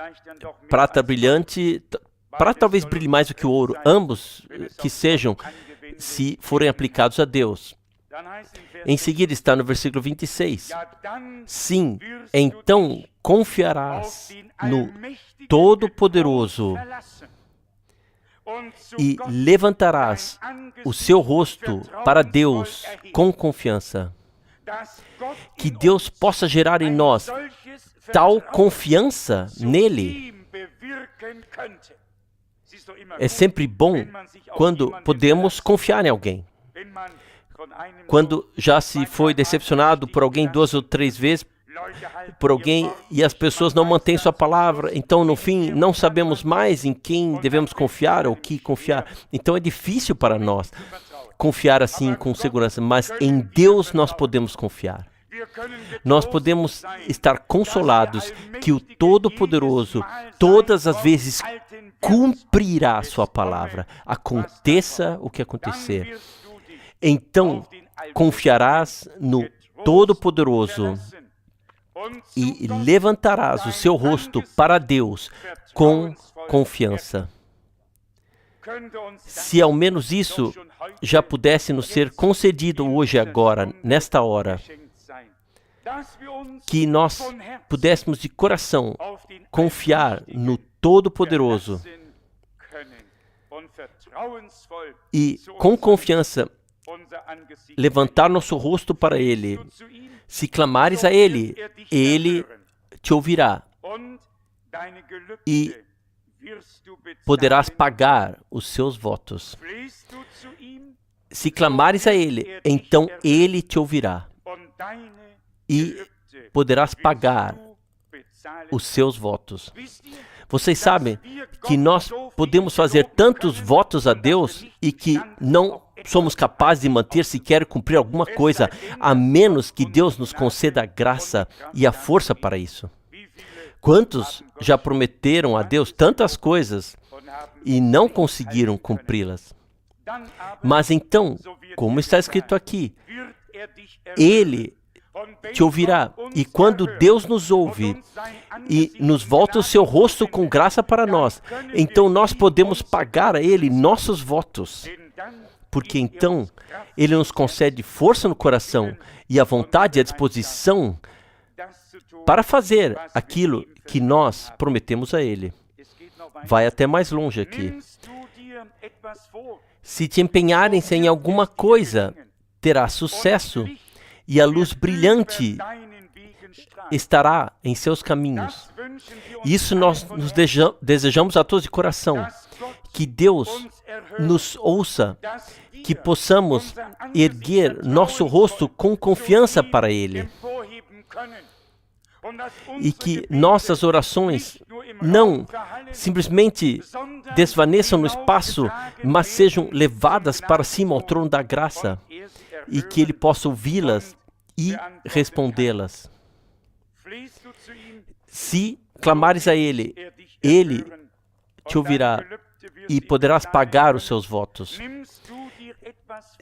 prata brilhante, prata talvez brilhe mais do que o ouro, ambos que sejam, se forem aplicados a Deus. Em seguida está no versículo 26. Sim, então confiarás no Todo-Poderoso e levantarás o seu rosto para Deus com confiança. Que Deus possa gerar em nós tal confiança nele. É sempre bom quando podemos confiar em alguém. Quando já se foi decepcionado por alguém 2 ou 3 vezes, por alguém, e as pessoas não mantêm sua palavra, então no fim não sabemos mais em quem devemos confiar ou que confiar. Então é difícil para nós confiar assim com segurança, mas em Deus nós podemos confiar. Nós podemos estar consolados que o Todo-Poderoso todas as vezes cumprirá a sua palavra, aconteça o que acontecer. Então confiarás no Todo-Poderoso e levantarás o seu rosto para Deus com confiança. Se ao menos isso já pudesse nos ser concedido hoje, agora, nesta hora, que nós pudéssemos de coração confiar no Todo-Poderoso e, com confiança, levantar nosso rosto para Ele. Se clamares a Ele, Ele te ouvirá e poderás pagar os seus votos. Se clamares a Ele, então Ele te ouvirá e poderás pagar os seus votos. Vocês sabem que nós podemos fazer tantos votos a Deus e que não somos capazes de manter sequer cumprir alguma coisa, a menos que Deus nos conceda a graça e a força para isso. Quantos já prometeram a Deus tantas coisas e não conseguiram cumpri-las? Mas então, como está escrito aqui, Ele te ouvirá. E quando Deus nos ouve e nos volta o seu rosto com graça para nós, então nós podemos pagar a Ele nossos votos. Porque então Ele nos concede força no coração e a vontade e a disposição para fazer aquilo que nós prometemos a Ele. Vai até mais longe aqui. Se te empenhares em alguma coisa, terás sucesso, e a luz brilhante estará em seus caminhos. Isso nós nos desejamos a todos de coração, que Deus nos ouça, que possamos erguer nosso rosto com confiança para Ele, e que nossas orações não simplesmente desvaneçam no espaço, mas sejam levadas para cima ao trono da graça, e que Ele possa ouvi-las e respondê-las. Se clamares a Ele, Ele te ouvirá e poderás pagar os seus votos.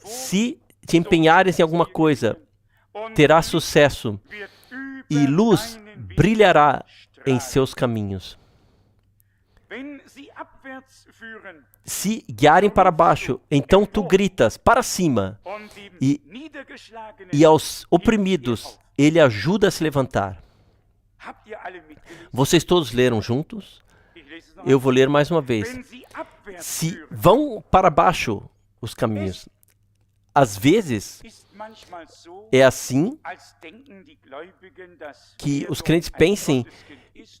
Se te empenhares em alguma coisa, terás sucesso e luz brilhará em seus caminhos. Se guiarem para baixo, então tu gritas para cima, e aos oprimidos Ele ajuda a se levantar. Vocês todos leram juntos? Eu vou ler mais uma vez. Se vão para baixo os caminhos, às vezes é assim que os crentes pensem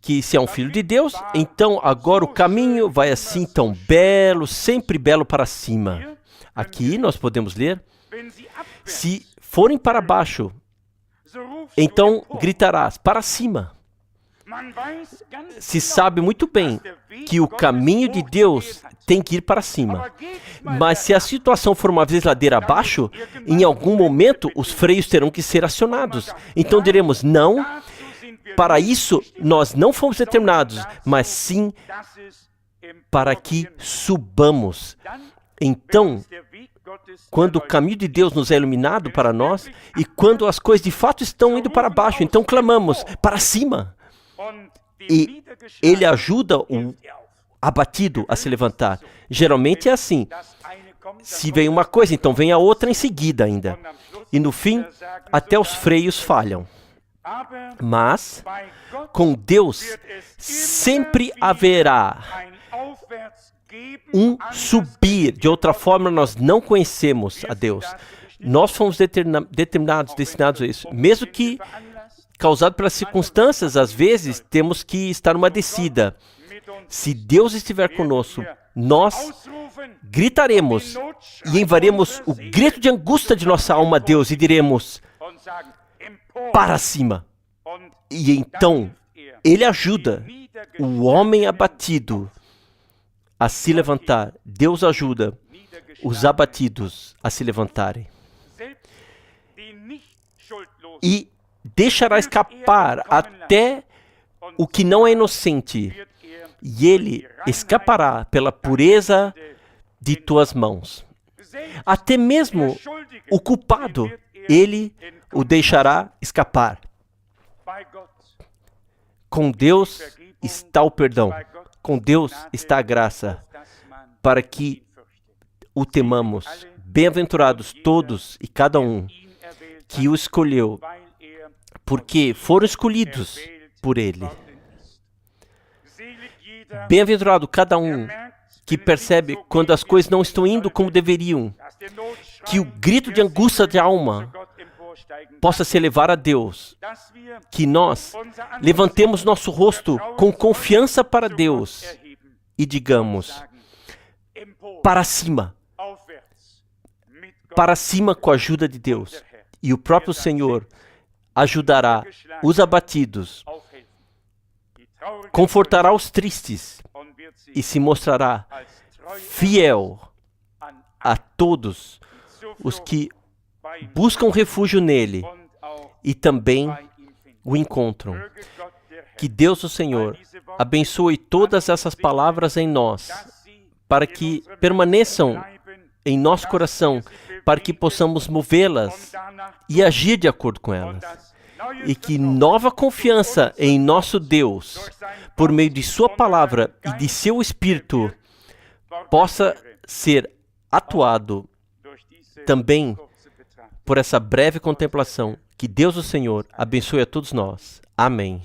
que se é um filho de Deus, então agora o caminho vai assim tão belo, sempre belo para cima. Aqui nós podemos ler, se forem para baixo, então gritarás para cima. Se sabe muito bem que o caminho de Deus tem que ir para cima. Mas se a situação for uma vez ladeira abaixo, em algum momento os freios terão que ser acionados. Então diremos, não, para isso nós não fomos determinados, mas sim para que subamos. Então, quando o caminho de Deus nos é iluminado para nós, e quando as coisas de fato estão indo para baixo, então clamamos para cima. E Ele ajuda o abatido a se levantar. Geralmente é assim. Se vem uma coisa, então vem a outra em seguida ainda. E no fim, até os freios falham. Mas, com Deus, sempre haverá um subir. De outra forma, nós não conhecemos a Deus. Nós fomos determinados, destinados a isso. Mesmo que causado pelas circunstâncias, às vezes, temos que estar numa descida. Se Deus estiver conosco, nós gritaremos e enviaremos o grito de angústia de nossa alma a Deus e diremos, para cima. E então, Ele ajuda o homem abatido a se levantar. Deus ajuda os abatidos a se levantarem. E deixará escapar até o que não é inocente, e ele escapará pela pureza de tuas mãos. Até mesmo o culpado, ele o deixará escapar. Com Deus está o perdão, com Deus está a graça, para que o temamos. Bem-aventurados todos e cada um que o escolheu, porque foram escolhidos por Ele. Bem-aventurado cada um que percebe quando as coisas não estão indo como deveriam, que o grito de angústia de alma possa se elevar a Deus, que nós levantemos nosso rosto com confiança para Deus e digamos, para cima com a ajuda de Deus, e o próprio Senhor ajudará os abatidos, confortará os tristes e se mostrará fiel a todos os que buscam refúgio nele e também o encontram. Que Deus, o Senhor, abençoe todas essas palavras em nós, para que permaneçam em nosso coração, para que possamos movê-las e agir de acordo com elas. E que nova confiança em nosso Deus, por meio de sua palavra e de seu Espírito, possa ser atuado também por essa breve contemplação. Que Deus, o Senhor, abençoe a todos nós. Amém.